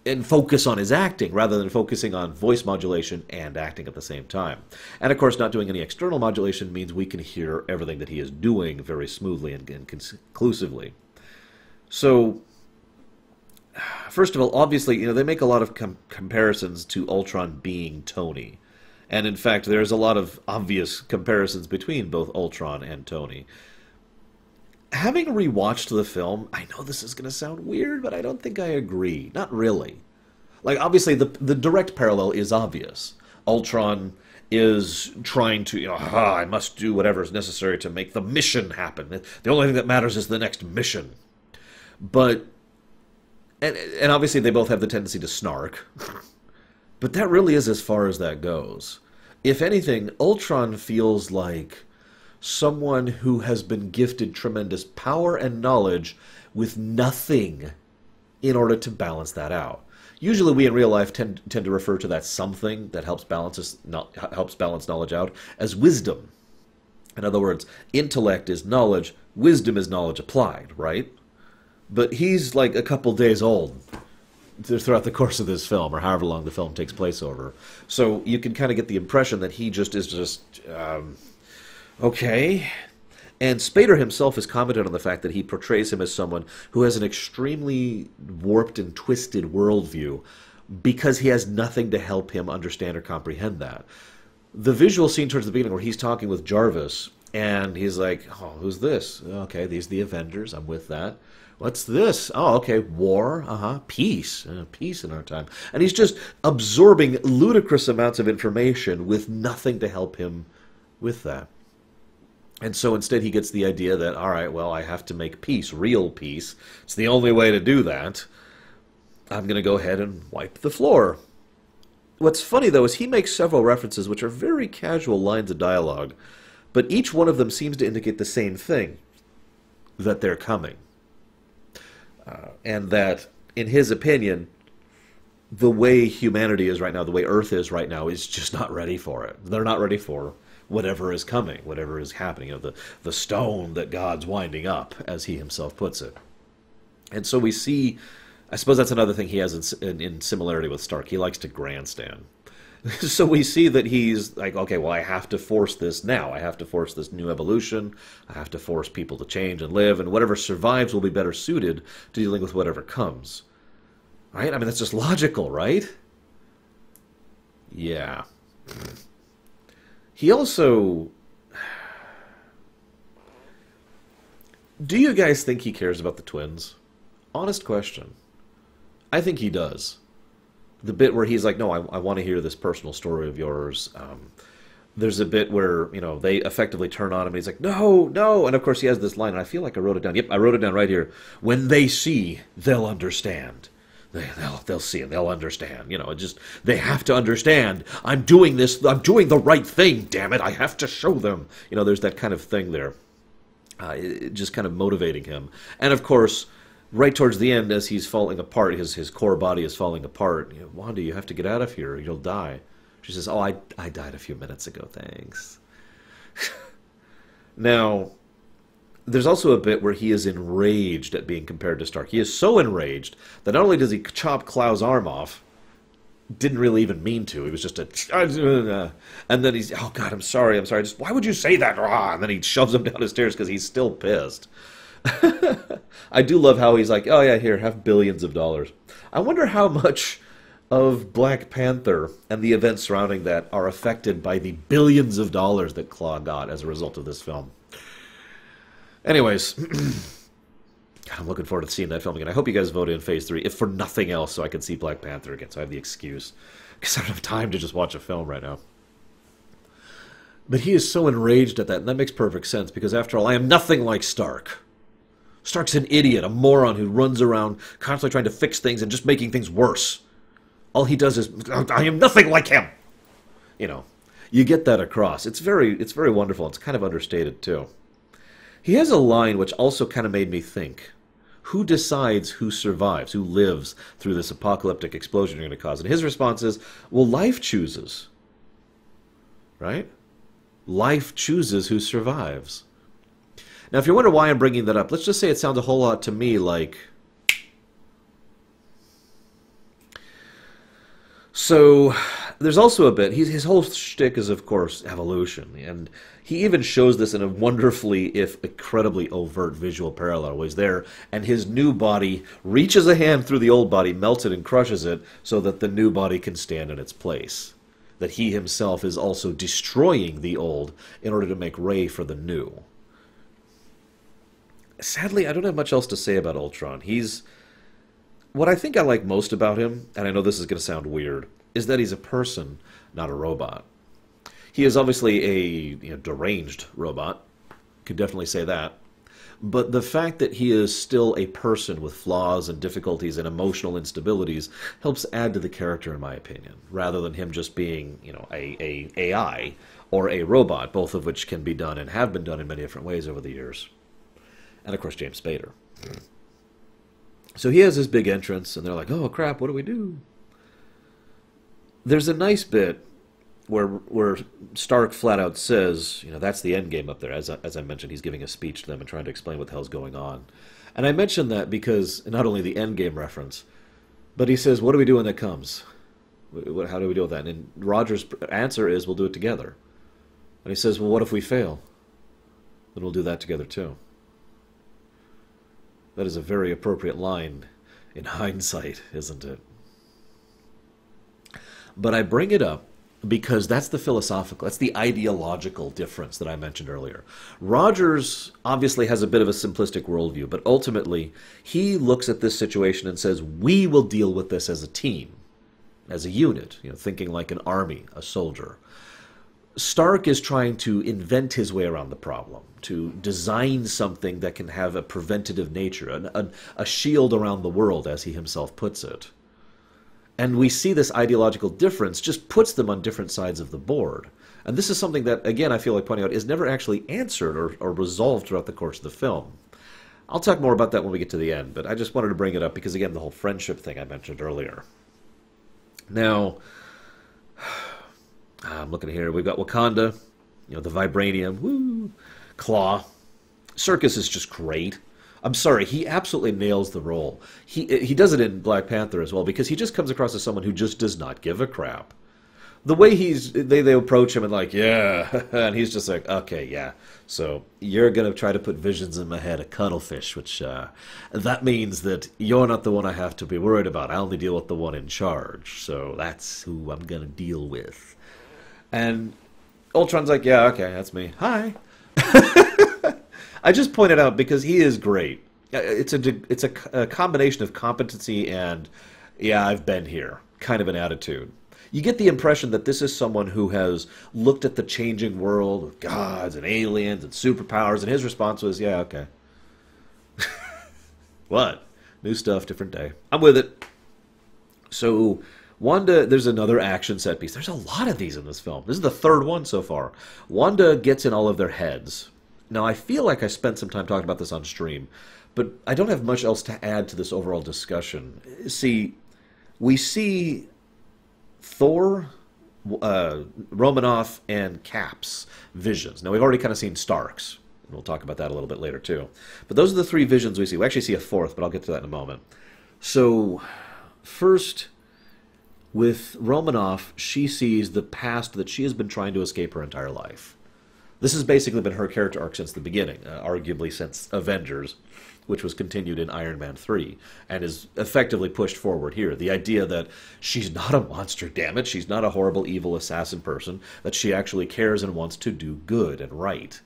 Speaker 1: and focus on his acting rather than focusing on voice modulation and acting at the same time. And of course, not doing any external modulation means we can hear everything that he is doing very smoothly and conclusively. So, first of all, obviously, you know, they make a lot of comparisons to Ultron being Tony. And in fact, there's a lot of obvious comparisons between both Ultron and Tony. Having rewatched the film, I know this is going to sound weird, but I don't think I agree. Not really. Like, obviously, the direct parallel is obvious. Ultron is trying to, you know, I must do whatever is necessary to make the mission happen. The only thing that matters is the next mission. But, and obviously they both have the tendency to snark. But that really is as far as that goes. If anything, Ultron feels like someone who has been gifted tremendous power and knowledge with nothing in order to balance that out. Usually we in real life tend to refer to that something that helps balance knowledge out as wisdom. In other words, intellect is knowledge, wisdom is knowledge applied, right? But he's like a couple days old throughout the course of this film, or however long the film takes place over. So you can kind of get the impression that he just is okay. And Spader himself has commented on the fact that he portrays him as someone who has an extremely warped and twisted worldview because he has nothing to help him understand or comprehend that. The visual scene towards the beginning where he's talking with Jarvis, and he's like, oh, who's this? Okay, these are the Avengers, I'm with that. What's this? Oh, okay, war, peace, peace in our time. And he's just absorbing ludicrous amounts of information with nothing to help him with that. And so instead he gets the idea that, all right, well, I have to make peace, real peace. It's the only way to do that. I'm going to go ahead and wipe the floor. What's funny, though, is he makes several references which are very casual lines of dialogue, but each one of them seems to indicate the same thing, that they're coming. And that, in his opinion, the way humanity is right now, the way Earth is right now, is just not ready for it. They're not ready for whatever is coming, whatever is happening, the stone that God's winding up, as he himself puts it. And so we see, I suppose that's another thing he has in similarity with Stark. He likes to grandstand. So we see that he's like, okay, well, I have to force this now. I have to force this new evolution. I have to force people to change and live, and whatever survives will be better suited to dealing with whatever comes. Right? I mean, that's just logical, right? Yeah. He also... Do you guys think he cares about the twins? Honest question. I think he does. The bit where he's like, no, I want to hear this personal story of yours. There's a bit where, you know, they effectively turn on him, and he's like, no, no. And, of course, he has this line, and I feel like I wrote it down. Yep, I wrote it down right here. When they see, they'll understand. They'll see and they'll understand. You know, it just, they have to understand. I'm doing this. I'm doing the right thing, damn it. I have to show them. You know, there's that kind of thing there. Just kind of motivating him. And, of course, right towards the end, as he's falling apart, his core body is falling apart. You know, Wanda, you have to get out of here. You'll die. She says, oh, I died a few minutes ago, thanks. Now, there's also a bit where he is enraged at being compared to Stark. He is so enraged that not only does he chop Klau's arm off, didn't really even mean to. He was just and then he's, oh, God, I'm sorry. Just, why would you say that? And then he shoves him down the stairs because he's still pissed. I do love how he's like, oh yeah, here, have billions of dollars. I wonder how much of Black Panther and the events surrounding that are affected by the billions of dollars that Klaue got as a result of this film. Anyways, I'm looking forward to seeing that film again. I hope you guys vote in Phase 3, if for nothing else, so I can see Black Panther again, so I have the excuse. Because I don't have time to just watch a film right now. But he is so enraged at that, and that makes perfect sense, because after all, I am nothing like Stark. Stark's an idiot, a moron who runs around constantly trying to fix things and just making things worse. All he does is, I am nothing like him! You know, you get that across. It's very wonderful. It's kind of understated, too. He has a line which also kind of made me think. Who decides who survives, who lives through this apocalyptic explosion you're going to cause? And his response is, well, life chooses. Right? Life chooses who survives. Now, if you wonder why I'm bringing that up, let's just say it sounds a whole lot to me like... So, there's also a bit, his whole shtick is, of course, evolution, and he even shows this in a wonderfully, if incredibly overt visual parallel, where he's there, and his new body reaches a hand through the old body, melts it, and crushes it, so that the new body can stand in its place. That he himself is also destroying the old in order to make way for the new. Sadly, I don't have much else to say about Ultron. What I think I like most about him, and I know this is going to sound weird, is that he's a person, not a robot. He is obviously a deranged robot. Could definitely say that. But the fact that he is still a person with flaws and difficulties and emotional instabilities helps add to the character, in my opinion, rather than him just being, a AI or a robot, both of which can be done and have been done in many different ways over the years. And, of course, James Spader. So he has his big entrance, and they're like, oh, crap, what do we do? There's a nice bit where Stark flat out says, that's the end game up there. As I mentioned, he's giving a speech to them and trying to explain what the hell's going on. And I mention that because not only the end game reference, but he says, what do we do when that comes? How do we deal with that? And Roger's answer is, we'll do it together. And he says, well, what if we fail? Then we'll do that together too. That is a very appropriate line in hindsight, isn't it? But I bring it up because that's the philosophical, that's the ideological difference that I mentioned earlier. Rogers obviously has a bit of a simplistic worldview, but ultimately he looks at this situation and says, we will deal with this as a team, as a unit, thinking like an army, a soldier. Stark is trying to invent his way around the problem, to design something that can have a preventative nature, a shield around the world, as he himself puts it. And we see this ideological difference just puts them on different sides of the board. And this is something that, again, I feel like pointing out, is never actually answered or resolved throughout the course of the film. I'll talk more about that when we get to the end, but I just wanted to bring it up because, again, the whole friendship thing I mentioned earlier. Now, I'm looking here. We've got Wakanda, the vibranium, woo, Claw. Serkis is just great. I'm sorry, he absolutely nails the role. He does it in Black Panther as well, because he just comes across as someone who just does not give a crap. The way they approach him and like, yeah, and he's just like, okay, yeah, so you're going to try to put visions in my head, a cuttlefish, which that means that you're not the one I have to be worried about. I only deal with the one in charge, so that's who I'm going to deal with. And Ultron's like, yeah, okay, that's me. Hi. I just pointed out because he is great. It's a combination of competency and, yeah, I've been here, kind of an attitude. You get the impression that this is someone who has looked at the changing world of gods and aliens and superpowers, and his response was, yeah, okay. What? New stuff, different day. I'm with it. So, Wanda, there's another action set piece. There's a lot of these in this film. This is the third one so far. Wanda gets in all of their heads. Now, I feel like I spent some time talking about this on stream, but I don't have much else to add to this overall discussion. See, we see Thor, Romanoff, and Cap's visions. Now, we've already kind of seen Stark's. We'll talk about that a little bit later, too. But those are the three visions we see. We actually see a fourth, but I'll get to that in a moment. So, first, with Romanoff, she sees the past that she has been trying to escape her entire life. This has basically been her character arc since the beginning, arguably since Avengers, which was continued in Iron Man 3, and is effectively pushed forward here. The idea that she's not a monster, damn it, she's not a horrible, evil assassin person, that she actually cares and wants to do good and right.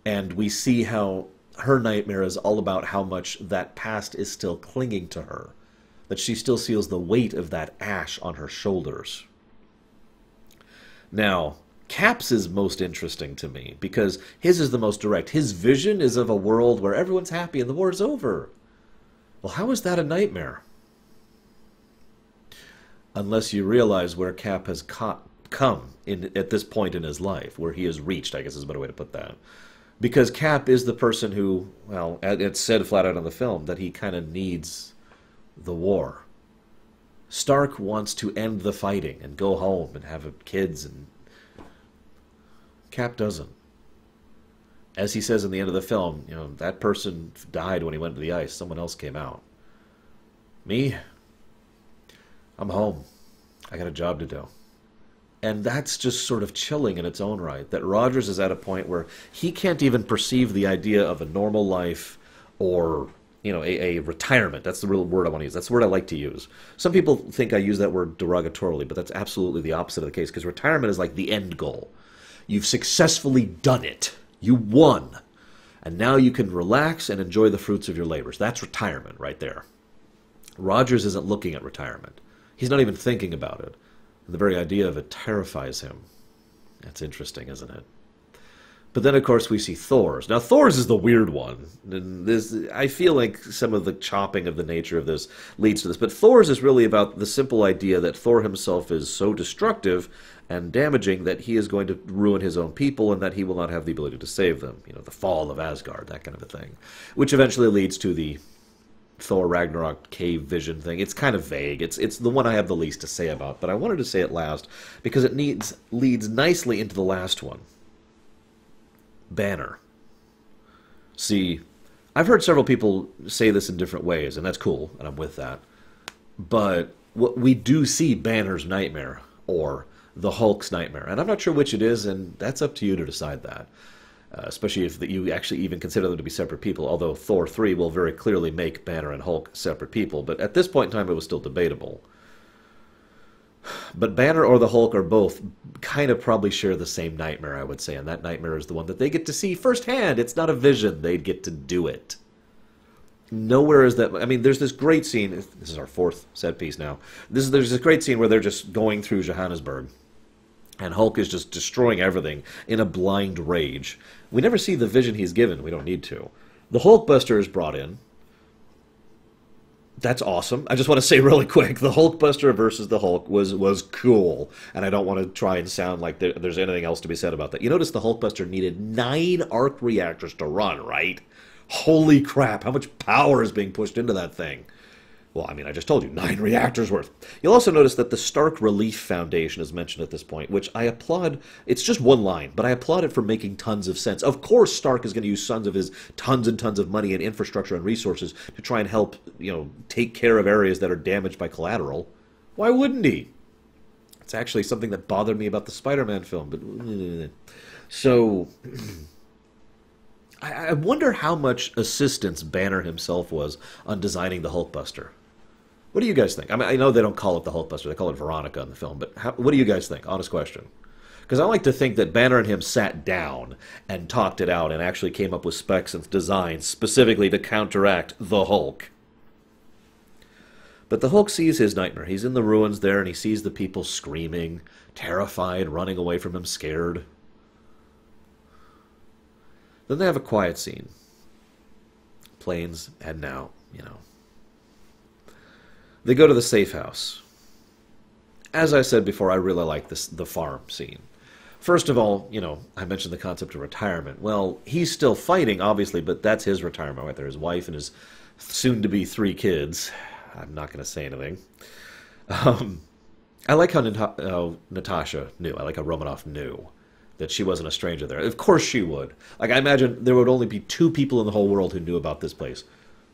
Speaker 1: And we see how her nightmare is all about how much that past is still clinging to her, that she still feels the weight of that ash on her shoulders. Now, Cap's is most interesting to me, because his is the most direct. His vision is of a world where everyone's happy and the war's over. Well, how is that a nightmare? Unless you realize where Cap has come at this point in his life, where he has reached, I guess is a better way to put that. Because Cap is the person who, well, it's said flat out in the film, that he kind of needs the war. Stark wants to end the fighting and go home and have kids, and Cap doesn't. As he says in the end of the film, that person died when he went to the ice. Someone else came out. Me? I'm home. I got a job to do. And that's just sort of chilling in its own right, that Rogers is at a point where he can't even perceive the idea of a normal life or, a retirement. That's the real word I want to use. That's the word I like to use. Some people think I use that word derogatorily, but that's absolutely the opposite of the case, because retirement is like the end goal. You've successfully done it. You won. And now you can relax and enjoy the fruits of your labors. That's retirement right there. Rogers isn't looking at retirement. He's not even thinking about it. And the very idea of it terrifies him. That's interesting, isn't it? But then, of course, we see Thor's. Now, Thor's is the weird one. And I feel like some of the chopping of the nature of this leads to this. But Thor's is really about the simple idea that Thor himself is so destructive and damaging that he is going to ruin his own people and that he will not have the ability to save them. The fall of Asgard, that kind of a thing. Which eventually leads to the Thor Ragnarok cave vision thing. It's kind of vague. It's the one I have the least to say about, but I wanted to say it last because it leads nicely into the last one. Banner. See, I've heard several people say this in different ways, and that's cool, and I'm with that. But what we do see Banner's nightmare, or the Hulk's nightmare, and I'm not sure which it is, and that's up to you to decide that. Especially if you actually even consider them to be separate people, although Thor 3 will very clearly make Banner and Hulk separate people, but at this point in time it was still debatable. But Banner or the Hulk are both kind of probably share the same nightmare, I would say, and that nightmare is the one that they get to see firsthand. It's not a vision. They get to do it. Nowhere is that... I mean, there's this great scene. This is our fourth set piece now. There's this great scene where they're just going through Johannesburg, and Hulk is just destroying everything in a blind rage. We never see the vision he's given. We don't need to. The Hulkbuster is brought in. That's awesome. I just want to say really quick, the Hulkbuster versus the Hulk was cool, and I don't want to try and sound like there's anything else to be said about that. You notice the Hulkbuster needed 9 arc reactors to run, right? Holy crap, how much power is being pushed into that thing? Well, I mean, I just told you, 9 reactors worth. You'll also notice that the Stark Relief Foundation is mentioned at this point, which I applaud. It's just one line, but I applaud it for making tons of sense. Of course, Stark is going to use tons of his tons and tons of money and infrastructure and resources to try and help, take care of areas that are damaged by collateral. Why wouldn't he? It's actually something that bothered me about the Spider-Man film. But so... I wonder how much assistance Banner himself was on designing the Hulkbuster. What do you guys think? I mean, I know they don't call it the Hulkbuster, they call it Veronica in the film, but what do you guys think? Honest question. Because I like to think that Banner and him sat down and talked it out and actually came up with specs and designs specifically to counteract the Hulk. But the Hulk sees his nightmare. He's in the ruins there and he sees the people screaming, terrified, running away from him, scared. Then they have a quiet scene. Planes heading out, They go to the safe house. As I said before, I really like the farm scene. First of all, I mentioned the concept of retirement. Well, he's still fighting, obviously, but that's his retirement right there. His wife and his soon-to-be 3 kids. I'm not going to say anything. I like how Natasha knew. I like how Romanoff knew that she wasn't a stranger there. Of course she would. Like, I imagine there would only be 2 people in the whole world who knew about this place.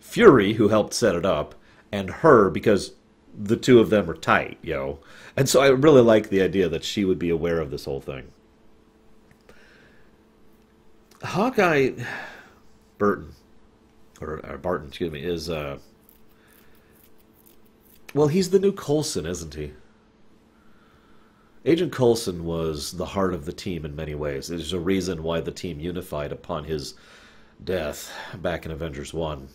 Speaker 1: Fury, who helped set it up, and her, because the 2 of them are tight, And so I really like the idea that she would be aware of this whole thing. Hawkeye... Barton, excuse me, is... Well, he's the new Coulson, isn't he? Agent Coulson was the heart of the team in many ways. There's a reason why the team unified upon his death back in Avengers 1.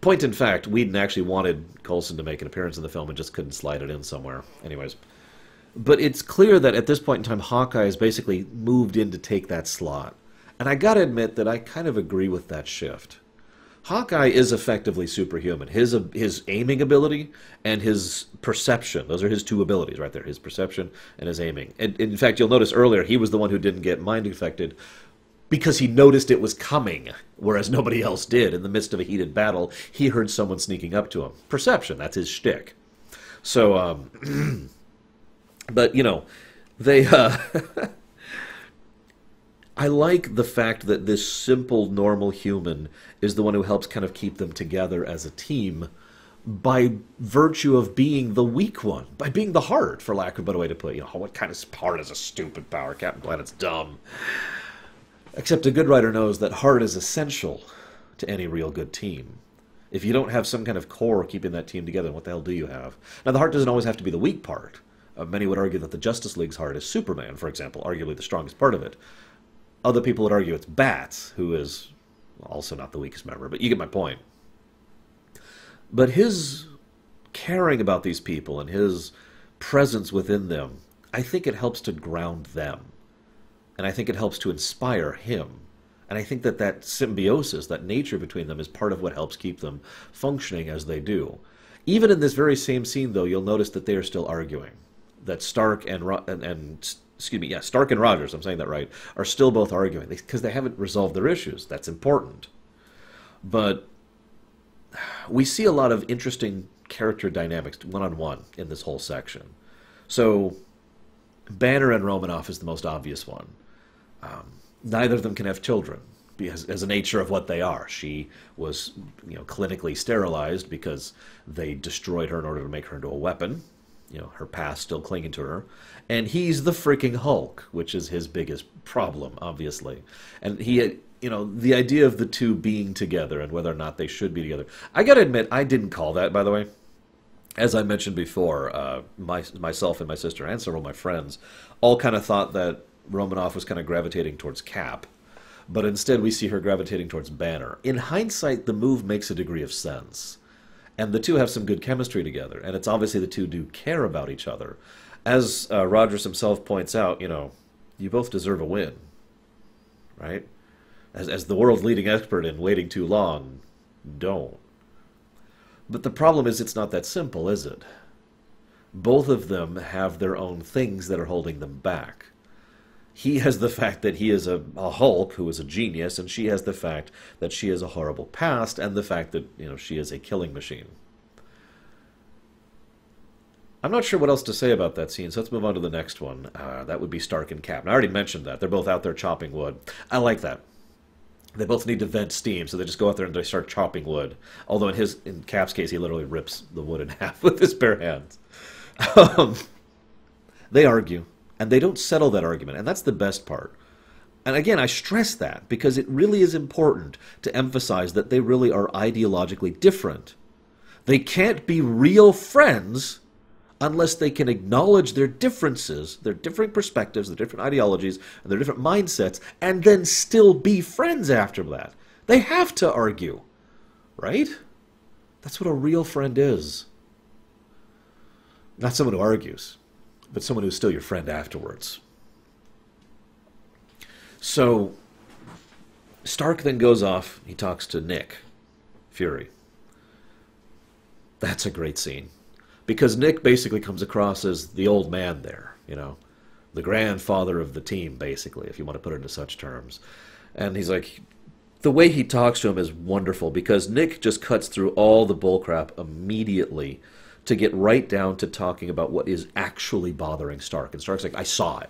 Speaker 1: Point in fact, Whedon actually wanted Coulson to make an appearance in the film and just couldn't slide it in somewhere. Anyways. But it's clear that at this point in time, Hawkeye has basically moved in to take that slot. And I gotta admit that I kind of agree with that shift. Hawkeye is effectively superhuman. His aiming ability and his perception, those are his 2 abilities right there, his perception and his aiming. And in fact, you'll notice earlier, he was the one who didn't get mind affected because he noticed it was coming, whereas nobody else did. In the midst of a heated battle, he heard someone sneaking up to him. Perception, that's his shtick. So, but, they... I like the fact that this simple, normal human is the one who helps kind of keep them together as a team by virtue of being the weak one, by being the heart, for lack of a better way to put it. What kind of heart is a stupid power? Captain Planet's dumb. Except a good writer knows that heart is essential to any real good team. If you don't have some kind of core keeping that team together, what the hell do you have? Now, the heart doesn't always have to be the weak part. Many would argue that the Justice League's heart is Superman, for example, arguably the strongest part of it. Other people would argue it's Bats, who is also not the weakest member, but you get my point. But his caring about these people and his presence within them, I think it helps to ground them. And I think it helps to inspire him. And I think that symbiosis, that nature between them, is part of what helps keep them functioning as they do. Even in this very same scene, though, you'll notice that they are still arguing. That Stark and Stark and Rogers, I'm saying that right, are still both arguing because they haven't resolved their issues. That's important. But we see a lot of interesting character dynamics one-on-one in this whole section. So Banner and Romanoff is the most obvious one. Neither of them can have children because, as a nature of what they are. She was, clinically sterilized because they destroyed her in order to make her into a weapon. Her past still clinging to her. And he's the freaking Hulk, which is his biggest problem, obviously. And he, the idea of the 2 being together and whether or not they should be together. I gotta admit, I didn't call that, by the way. as I mentioned before, myself and my sister and several of my friends all kind of thought that Romanoff was kind of gravitating towards Cap, but instead we see her gravitating towards Banner. In hindsight, the move makes a degree of sense, and the two have some good chemistry together, and it's obviously the two do care about each other. As Rogers himself points out, you both deserve a win, right? As the world's leading expert in waiting too long, don't. But the problem is it's not that simple, is it? Both of them have their own things that are holding them back. He has the fact that he is a Hulk who is a genius, and she has the fact that she has a horrible past, and the fact that, she is a killing machine. I'm not sure what else to say about that scene, so let's move on to the next one. That would be Stark and Cap. And I already mentioned that. They're both out there chopping wood. I like that. They both need to vent steam, so they just go out there and they start chopping wood. Although in Cap's case, he literally rips the wood in half with his bare hands. They argue, and they don't settle that argument, and that's the best part. And again, I stress that because it really is important to emphasize that they really are ideologically different. They can't be real friends unless they can acknowledge their differences, their different perspectives, their different ideologies, and their different mindsets, and then still be friends after that. They have to argue, right? That's what a real friend is. Not someone who argues, but someone who's still your friend afterwards. So, Stark then goes off, he talks to Nick Fury. That's a great scene. Because Nick basically comes across as the old man there, the grandfather of the team, basically, if you want to put it into such terms. And he's like, the way he talks to him is wonderful, because Nick just cuts through all the bullcrap immediately to get right down to talking about what is actually bothering Stark. And Stark's like, I saw it.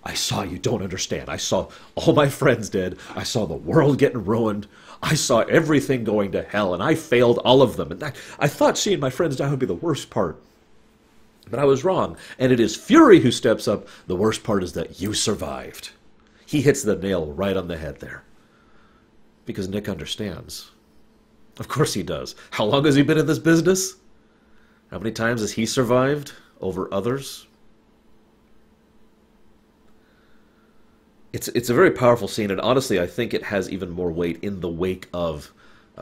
Speaker 1: I saw you don't understand. I saw all my friends dead. I saw the world getting ruined. I saw everything going to hell, and I failed all of them. And I thought seeing my friends die would be the worst part. But I was wrong. And it is Fury who steps up. The worst part is that you survived. He hits the nail right on the head there. Because Nick understands. Of course he does. How long has he been in this business? How many times has he survived over others? It's a very powerful scene, and honestly, I think it has even more weight in the wake of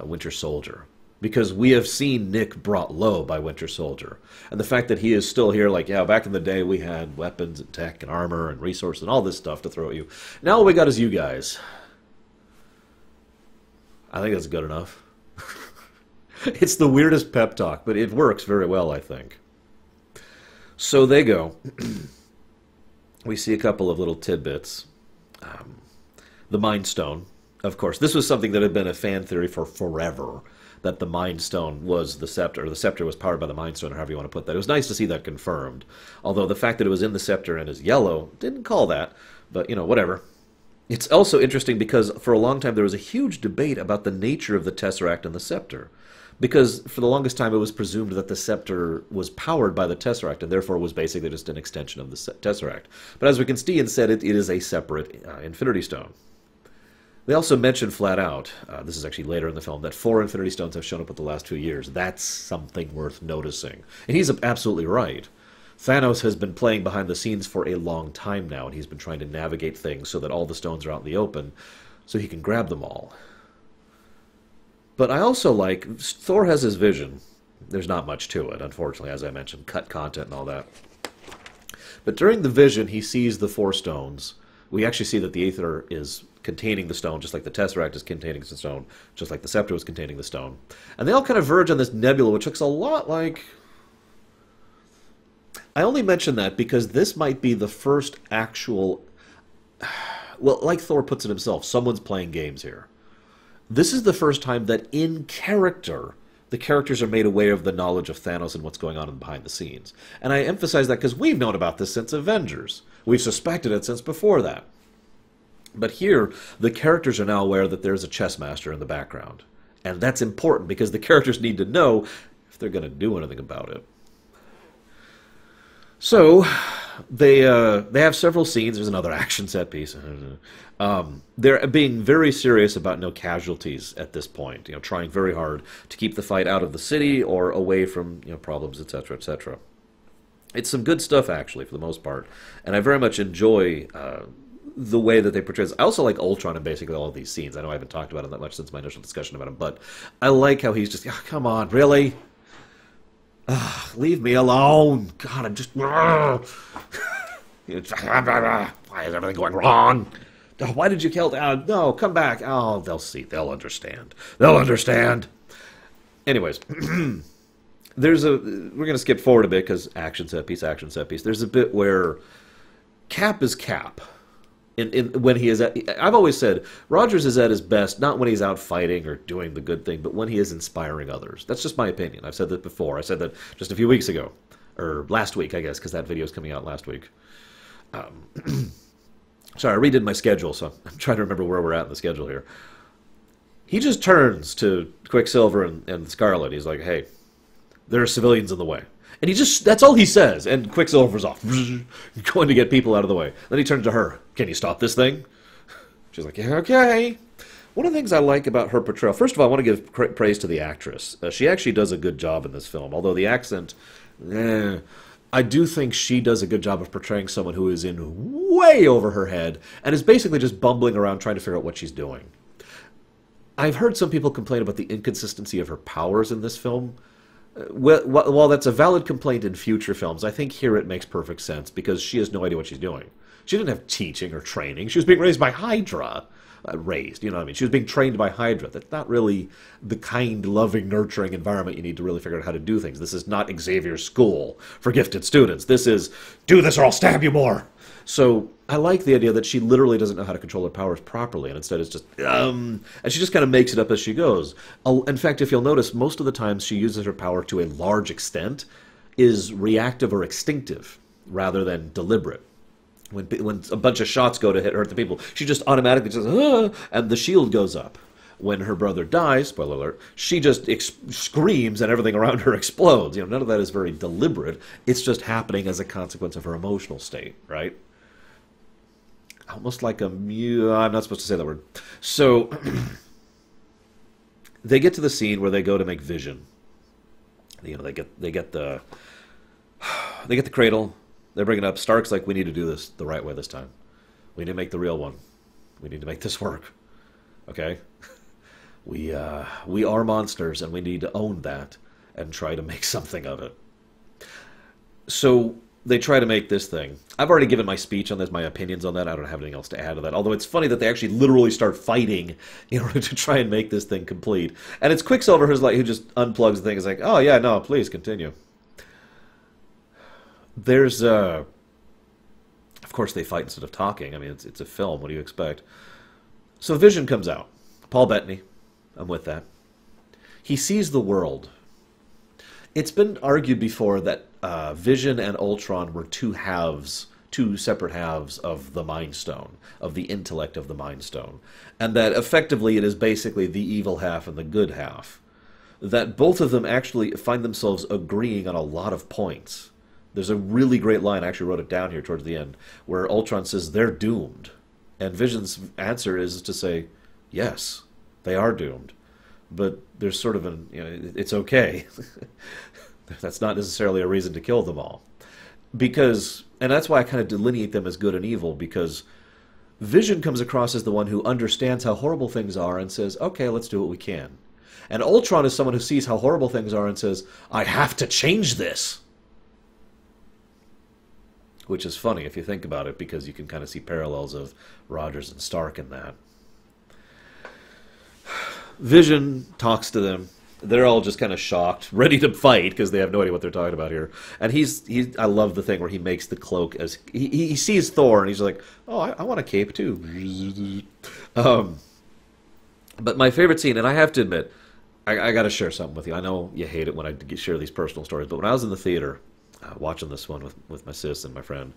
Speaker 1: Winter Soldier. Because we have seen Nick brought low by Winter Soldier. And the fact that he is still here, like, yeah, back in the day we had weapons and tech and armor and resources and all this stuff to throw at you. Now all we got is you guys. I think that's good enough. It's the weirdest pep talk, but it works very well, I think. So they go. We see a couple of little tidbits. The Mind Stone, of course. This was something that had been a fan theory for forever, that the Mind Stone was the Scepter, or the Scepter was powered by the Mind Stone, or however you want to put that. It was nice to see that confirmed. Although the fact that it was in the Scepter and is yellow didn't call that, but, whatever. It's also interesting because for a long time there was a huge debate about the nature of the Tesseract and the Scepter. Because for the longest time it was presumed that the Scepter was powered by the Tesseract and therefore was basically just an extension of the Tesseract. But as we can see instead, it is a separate Infinity Stone. They also mention flat out, this is actually later in the film, that 4 Infinity Stones have shown up in the last 2 years. That's something worth noticing. And he's absolutely right. Thanos has been playing behind the scenes for a long time now, and he's been trying to navigate things so that all the stones are out in the open, so he can grab them all. But I also like, Thor has his vision. There's not much to it, unfortunately, as I mentioned, cut content and all that. But during the vision, he sees the 4 stones. We actually see that the Aether is containing the stone, just like the Tesseract is containing the stone, just like the Scepter was containing the stone. And they all kind of verge on this nebula, which looks a lot like... I only mention that because this might be the first actual... Well, like Thor puts it himself, someone's playing games here. This is the first time that in character, the characters are made aware of the knowledge of Thanos and what's going on behind the scenes. And I emphasize that because we've known about this since Avengers. We've suspected it since before that. But here, the characters are now aware that there's a chess master in the background. And that's important because the characters need to know if they're going to do anything about it. So, They have several scenes. There's another action set piece. They're being very serious about no casualties at this point. You know, trying very hard to keep the fight out of the city or away from problems, etc., etc. It's some good stuff actually for the most part, and I very much enjoy the way that they portray this. I also like Ultron in basically all of these scenes. I know I haven't talked about him that much since my initial discussion about him, but I like how he's just, oh, come on, really? Leave me alone. God, I'm just... Why is everything going wrong? Why did you kill... no, come back. Oh, they'll see. They'll understand. They'll understand. Anyways, we're going to skip forward a bit because action set piece, action set piece. There's a bit where Cap is Cap. When he is I've always said Rogers is at his best not when he's out fighting or doing the good thing, but when he is inspiring others. That's just my opinion. I've said that before. I said that just a few weeks ago, or last week, I guess, because that video is coming out last week. Sorry, I redid my schedule, so I'm trying to remember where we're at in the schedule here. He just turns to Quicksilver and Scarlet. He's like, "Hey, there are civilians in the way." And that's all he says, and Quicksilver's off, going to get people out of the way. Then he turns to her, "Can you stop this thing?" She's like, "Yeah, okay." One of the things I like about her portrayal, first of all, I want to give praise to the actress. She actually does a good job in this film, although the accent, I do think she does a good job of portraying someone who is in way over her head, and is basically just bumbling around trying to figure out what she's doing. I've heard some people complain about the inconsistency of her powers in this film. While that's a valid complaint in future films, I think here it makes perfect sense because she has no idea what she's doing. She didn't have teaching or training. She was being raised by Hydra. You know what I mean? She was being trained by Hydra. That's not really the kind, loving, nurturing environment you need to really figure out how to do things. This is not Xavier's school for gifted students. This is, do this or I'll stab you more. So I like the idea that she literally doesn't know how to control her powers properly, and instead it's just, and she just kind of makes it up as she goes. In fact, if you'll notice, most of the times she uses her power to a large extent is reactive or instinctive rather than deliberate. When a bunch of shots go to hurt the people, she just automatically says, and the shield goes up. When her brother dies, spoiler alert, she just screams and everything around her explodes. You know, none of that is very deliberate. It's just happening as a consequence of her emotional state, right? Almost like I'm not supposed to say that word. So they get to the scene where they go to make Vision. You know, they get the cradle. They're bringing it up. Stark's like, we need to do this the right way this time. We need to make the real one. We need to make this work. Okay? We are monsters, and we need to own that and try to make something of it. So they try to make this thing. I've already given my speech on this, my opinions on that. I don't have anything else to add to that. Although it's funny that they actually literally start fighting in order to try and make this thing complete. And it's Quicksilver who just unplugs the thing. Is like, oh yeah, no, please continue. There's of course they fight instead of talking. I mean, it's a film. What do you expect? So Vision comes out. Paul Bettany. I'm with that. He sees the world. It's been argued before that Vision and Ultron were two separate halves of the Mind Stone, of the intellect of the Mind Stone, and that effectively it is basically the evil half and the good half. That both of them actually find themselves agreeing on a lot of points. There's a really great line, I actually wrote it down here towards the end, where Ultron says they're doomed. And Vision's answer is to say, yes, they are doomed. But there's sort of it's okay. That's not necessarily a reason to kill them all. And that's why I kind of delineate them as good and evil, because Vision comes across as the one who understands how horrible things are and says, okay, let's do what we can. And Ultron is someone who sees how horrible things are and says, I have to change this. Which is funny if you think about it, because you can kind of see parallels of Rogers and Stark in that. Vision talks to them. They're all just kind of shocked, ready to fight, because they have no idea what they're talking about here. And I love the thing where he makes the cloak as... He sees Thor, and he's like, oh, I want a cape, too. But my favorite scene, and I have to admit, I got to share something with you. I know you hate it when I share these personal stories, but when I was in the theater watching this one with my sis and my friend,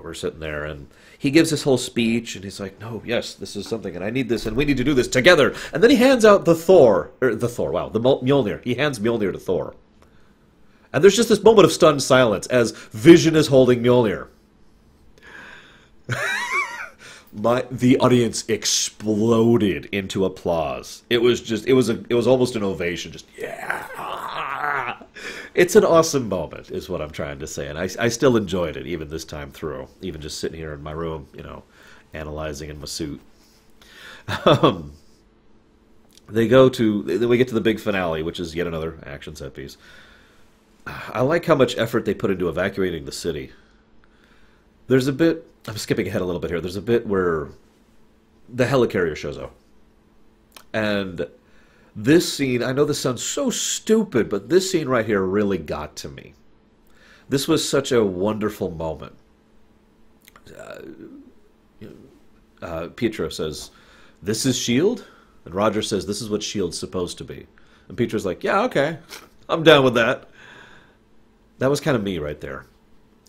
Speaker 1: we're sitting there, and he gives this whole speech, and he's like, no, yes, this is something, and I need this, and we need to do this together. And then he hands out the Mjolnir. He hands Mjolnir to Thor. And there's just this moment of stunned silence as Vision is holding Mjolnir. The audience exploded into applause. It was almost an ovation. Just yeah, it's an awesome moment, is what I'm trying to say, and I still enjoyed it even this time through, even just sitting here in my room, analyzing in my suit. Um, then we get to the big finale, which is yet another action set piece. I like how much effort they put into evacuating the city. There's a bit, I'm skipping ahead a little bit here, there's a bit where the helicarrier shows up. And this scene, I know this sounds so stupid, but this scene right here really got to me. This was such a wonderful moment. Pietro says, "This is S.H.I.E.L.D.?" And Roger says, "This is what S.H.I.E.L.D.'s supposed to be." And Pietro's like, "Yeah, okay. I'm down with that." That was kind of me right there.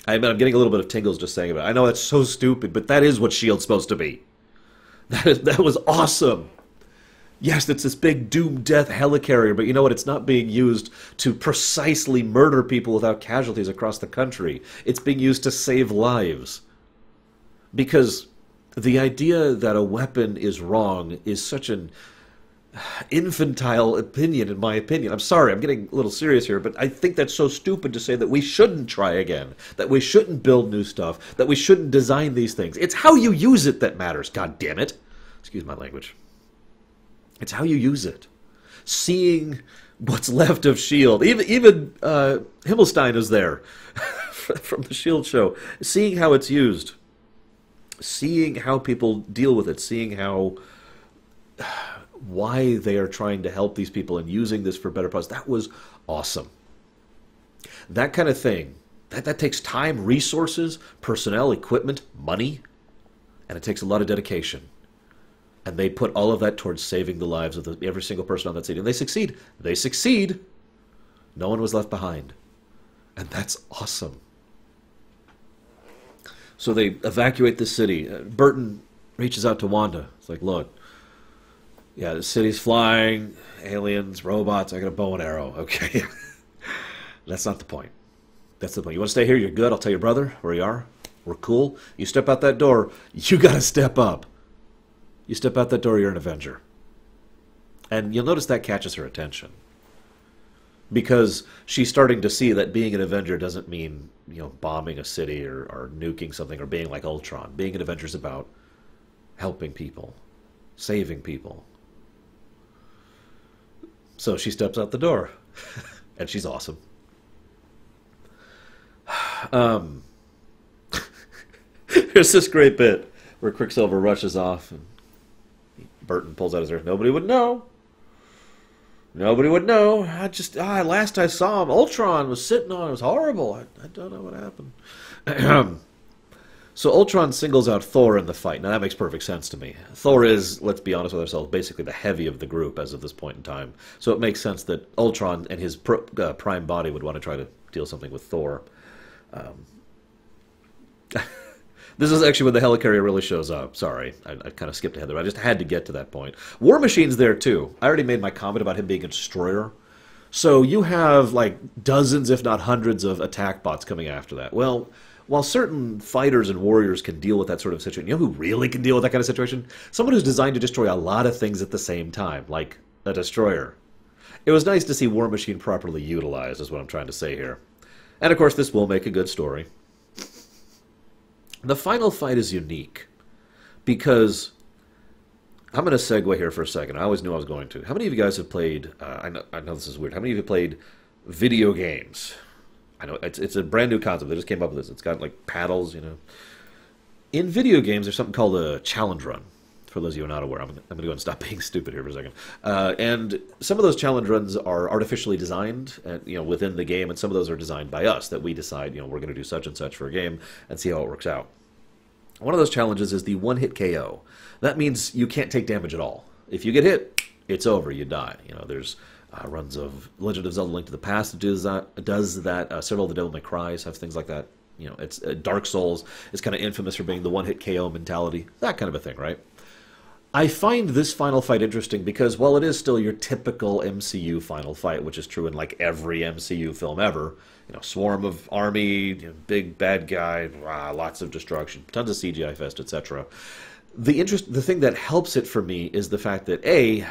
Speaker 1: I'm getting a little bit of tingles just saying about it. I know that's so stupid, but that is what S.H.I.E.L.D.'s supposed to be. That was awesome. Yes, it's this big doom-death helicarrier, but you know what? It's not being used to precisely murder people without casualties across the country. It's being used to save lives. Because the idea that a weapon is wrong is such an infantile opinion, in my opinion. I'm sorry, I'm getting a little serious here, but I think that's so stupid to say that we shouldn't try again, that we shouldn't build new stuff, that we shouldn't design these things. It's how you use it that matters, god damn it. Excuse my language. It's how you use it. Seeing what's left of S.H.I.E.L.D. Even Himmelstein is there from the S.H.I.E.L.D. show. Seeing how it's used. Seeing how people deal with it. Seeing how why they are trying to help these people and using this for better cause. That was awesome. That kind of thing, that takes time, resources, personnel, equipment, money, and it takes a lot of dedication. And they put all of that towards saving the lives of every single person on that city. And they succeed. They succeed. No one was left behind. And that's awesome. So they evacuate the city. Burton reaches out to Wanda. It's like, look, yeah, the city's flying, aliens, robots, I got a bow and arrow, okay? That's not the point. That's the point. You want to stay here? You're good. I'll tell your brother where you are. We're cool. You step out that door, you got to step up. You step out that door, you're an Avenger. And you'll notice that catches her attention. Because she's starting to see that being an Avenger doesn't mean, bombing a city or nuking something or being like Ultron. Being an Avenger is about helping people, saving people. So she steps out the door, and she's awesome. There's this great bit where Quicksilver rushes off, and Burton pulls out his hair. Nobody would know. Nobody would know. Last I saw him, Ultron was sitting on it. It was horrible. I don't know what happened. So Ultron singles out Thor in the fight. Now that makes perfect sense to me. Thor is, let's be honest with ourselves, basically the heavy of the group as of this point in time. So it makes sense that Ultron and his prime body would want to try to deal something with Thor. This is actually when the helicarrier really shows up. Sorry, I kind of skipped ahead there. I just had to get to that point. War Machine's there too. I already made my comment about him being a destroyer. So you have like dozens, if not hundreds, of attack bots coming after that. Well, while certain fighters and warriors can deal with that sort of situation, you know who really can deal with that kind of situation? Someone who's designed to destroy a lot of things at the same time, like a destroyer. It was nice to see War Machine properly utilized, is what I'm trying to say here. And of course, this will make a good story. The final fight is unique because I'm going to segue here for a second. I always knew I was going to. How many of you guys have played? I know this is weird. How many of you played video games? I know it's a brand new concept. They just came up with this. It's got like paddles, In video games, there's something called a challenge run. For those of you who are not aware, I'm going to go ahead and stop being stupid here for a second. And some of those challenge runs are artificially designed, within the game, and some of those are designed by us that we decide, we're going to do such and such for a game and see how it works out. One of those challenges is the one-hit KO. That means you can't take damage at all. If you get hit, it's over. You die. There's runs of Legend of Zelda: Link to the Past that does that. Several of the Devil May Cry's have things like that. It's Dark Souls is kind of infamous for being the one-hit KO mentality. That kind of a thing, right? I find this final fight interesting because while it is still your typical MCU final fight, which is true in like every MCU film ever, swarm of army, big bad guy, lots of destruction, tons of CGI fest, etc. The thing that helps it for me is the fact that A,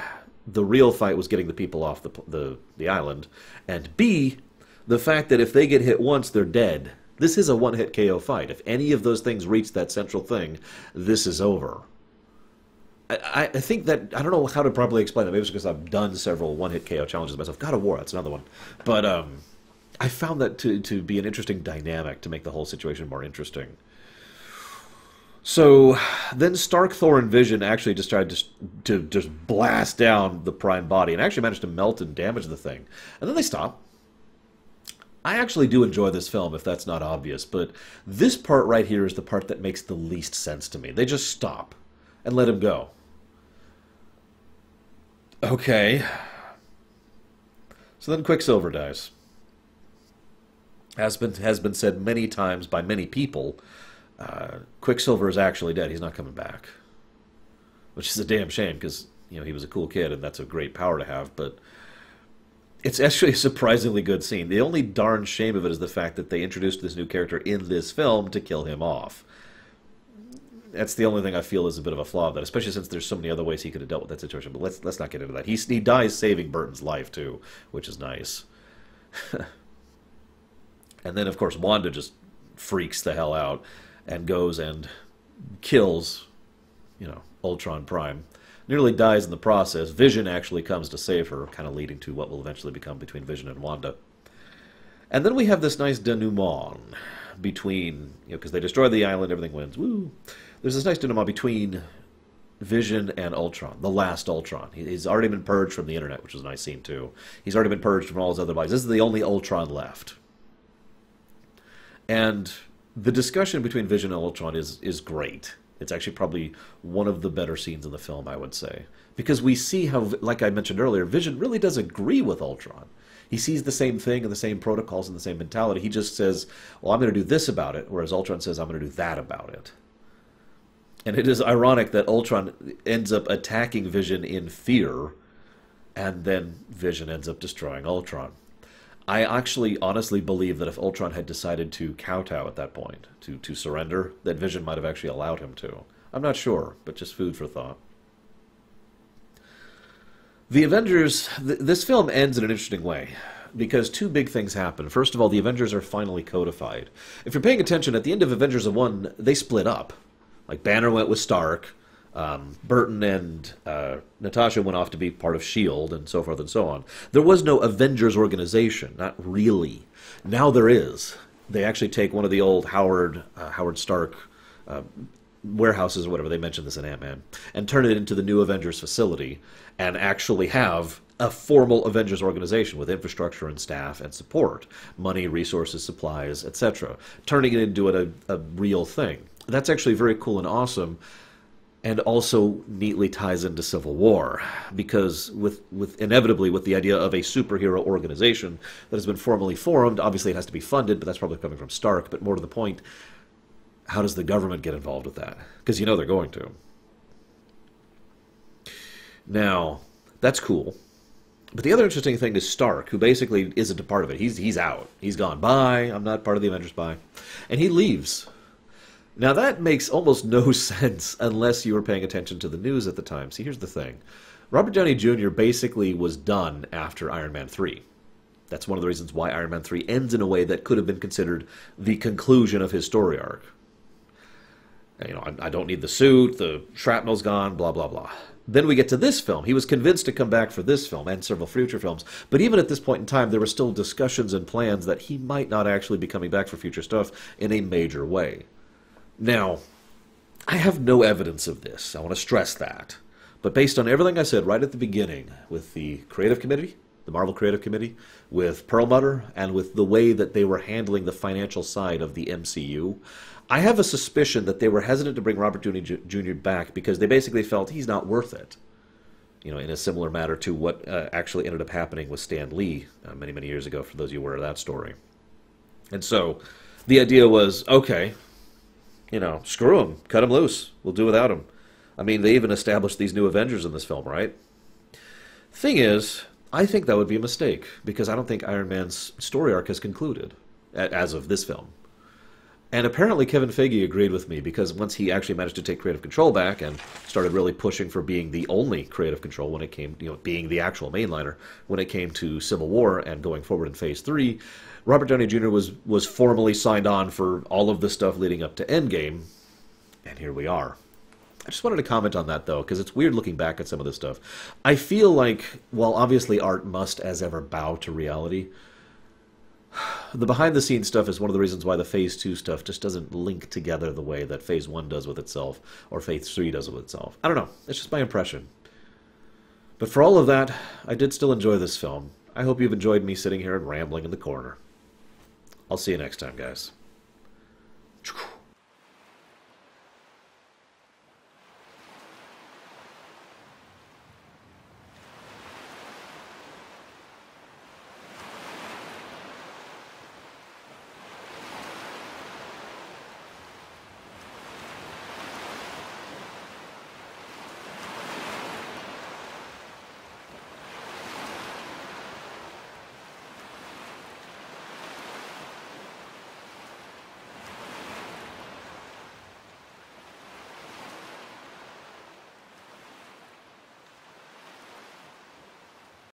Speaker 1: the real fight was getting the people off the island, and B, the fact that if they get hit once, they're dead. This is a one-hit KO fight. If any of those things reach that central thing, this is over. I think that, I don't know how to properly explain it. Maybe it's because I've done several one-hit KO challenges myself. God of War, that's another one. But I found that to be an interesting dynamic to make the whole situation more interesting. So then Stark, Thor, and Vision actually just tried to just blast down the Prime body and actually managed to melt and damage the thing. And then they stop. I actually do enjoy this film, if that's not obvious, but this part right here is the part that makes the least sense to me. They just stop and let him go. Okay. So then Quicksilver dies. Has been said many times by many people, Quicksilver is actually dead. He's not coming back. Which is a damn shame, because he was a cool kid, and that's a great power to have, but it's actually a surprisingly good scene. The only darn shame of it is the fact that they introduced this new character in this film to kill him off. That's the only thing I feel is a bit of a flaw of that, especially since there's so many other ways he could have dealt with that situation. But let's not get into that. He dies saving Burton's life, too, which is nice. And then, of course, Wanda just freaks the hell out and goes and kills, Ultron Prime. Nearly dies in the process. Vision actually comes to save her, kind of leading to what will eventually become between Vision and Wanda. And then we have this nice denouement between, because they destroy the island, everything wins. Woo! There's this nice denouement between Vision and Ultron, the last Ultron. He's already been purged from the internet, which was a nice scene, too. He's already been purged from all his other bodies. This is the only Ultron left. And the discussion between Vision and Ultron is great. It's actually probably one of the better scenes in the film, I would say. Because we see how, like I mentioned earlier, Vision really does agree with Ultron. He sees the same thing and the same protocols and the same mentality. He just says, well, I'm going to do this about it, whereas Ultron says, I'm going to do that about it. And it is ironic that Ultron ends up attacking Vision in fear, and then Vision ends up destroying Ultron. I actually honestly believe that if Ultron had decided to kowtow at that point, to surrender, that Vision might have actually allowed him to. I'm not sure, but just food for thought. The Avengers, this film ends in an interesting way, because two big things happen. First of all, the Avengers are finally codified. If you're paying attention, at the end of Avengers 1, they split up. Like, Banner went with Stark, Burton and Natasha went off to be part of S.H.I.E.L.D., and so forth and so on. There was no Avengers organization, not really. Now there is. They actually take one of the old Howard Stark warehouses or whatever, they mentioned this in Ant-Man, and turn it into the new Avengers facility, and actually have a formal Avengers organization with infrastructure and staff and support, money, resources, supplies, etc., turning it into a real thing. That's actually very cool and awesome, and also neatly ties into Civil War, because inevitably with the idea of a superhero organization that has been formally formed, obviously it has to be funded, but that's probably coming from Stark, but more to the point, how does the government get involved with that? Because they're going to. Now, that's cool. But the other interesting thing is Stark, who basically isn't a part of it. He's out. He's gone. Bye. I'm not part of the Avengers. Bye. And he leaves. Now, that makes almost no sense unless you were paying attention to the news at the time. See, here's the thing. Robert Downey Jr. basically was done after Iron Man 3. That's one of the reasons why Iron Man 3 ends in a way that could have been considered the conclusion of his story arc. I don't need the suit, the shrapnel's gone, blah, blah, blah. Then we get to this film. He was convinced to come back for this film and several future films. But even at this point in time, there were still discussions and plans that he might not actually be coming back for future stuff in a major way. Now, I have no evidence of this. I want to stress that. But based on everything I said right at the beginning, with the creative committee, the Marvel Creative Committee, with Perlmutter, and with the way that they were handling the financial side of the MCU, I have a suspicion that they were hesitant to bring Robert Downey Jr. back because they basically felt he's not worth it. In a similar manner to what actually ended up happening with Stan Lee many, many years ago, for those of you aware of that story. And so the idea was, okay, screw him, cut him loose, we'll do without him. I mean, they even established these new Avengers in this film, right? Thing is, I think that would be a mistake, because I don't think Iron Man's story arc has concluded, as of this film. And apparently Kevin Feige agreed with me, because once he actually managed to take creative control back and started really pushing for being the only creative control when it came, being the actual mainliner when it came to Civil War and going forward in Phase 3, Robert Downey Jr. was formally signed on for all of the stuff leading up to Endgame, and here we are. I just wanted to comment on that, though, because it's weird looking back at some of this stuff. I feel like, while obviously art must, as ever, bow to reality, the behind-the-scenes stuff is one of the reasons why the Phase 2 stuff just doesn't link together the way that Phase 1 does with itself, or Phase 3 does with itself. I don't know. It's just my impression. But for all of that, I did still enjoy this film. I hope you've enjoyed me sitting here and rambling in the corner. I'll see you next time, guys.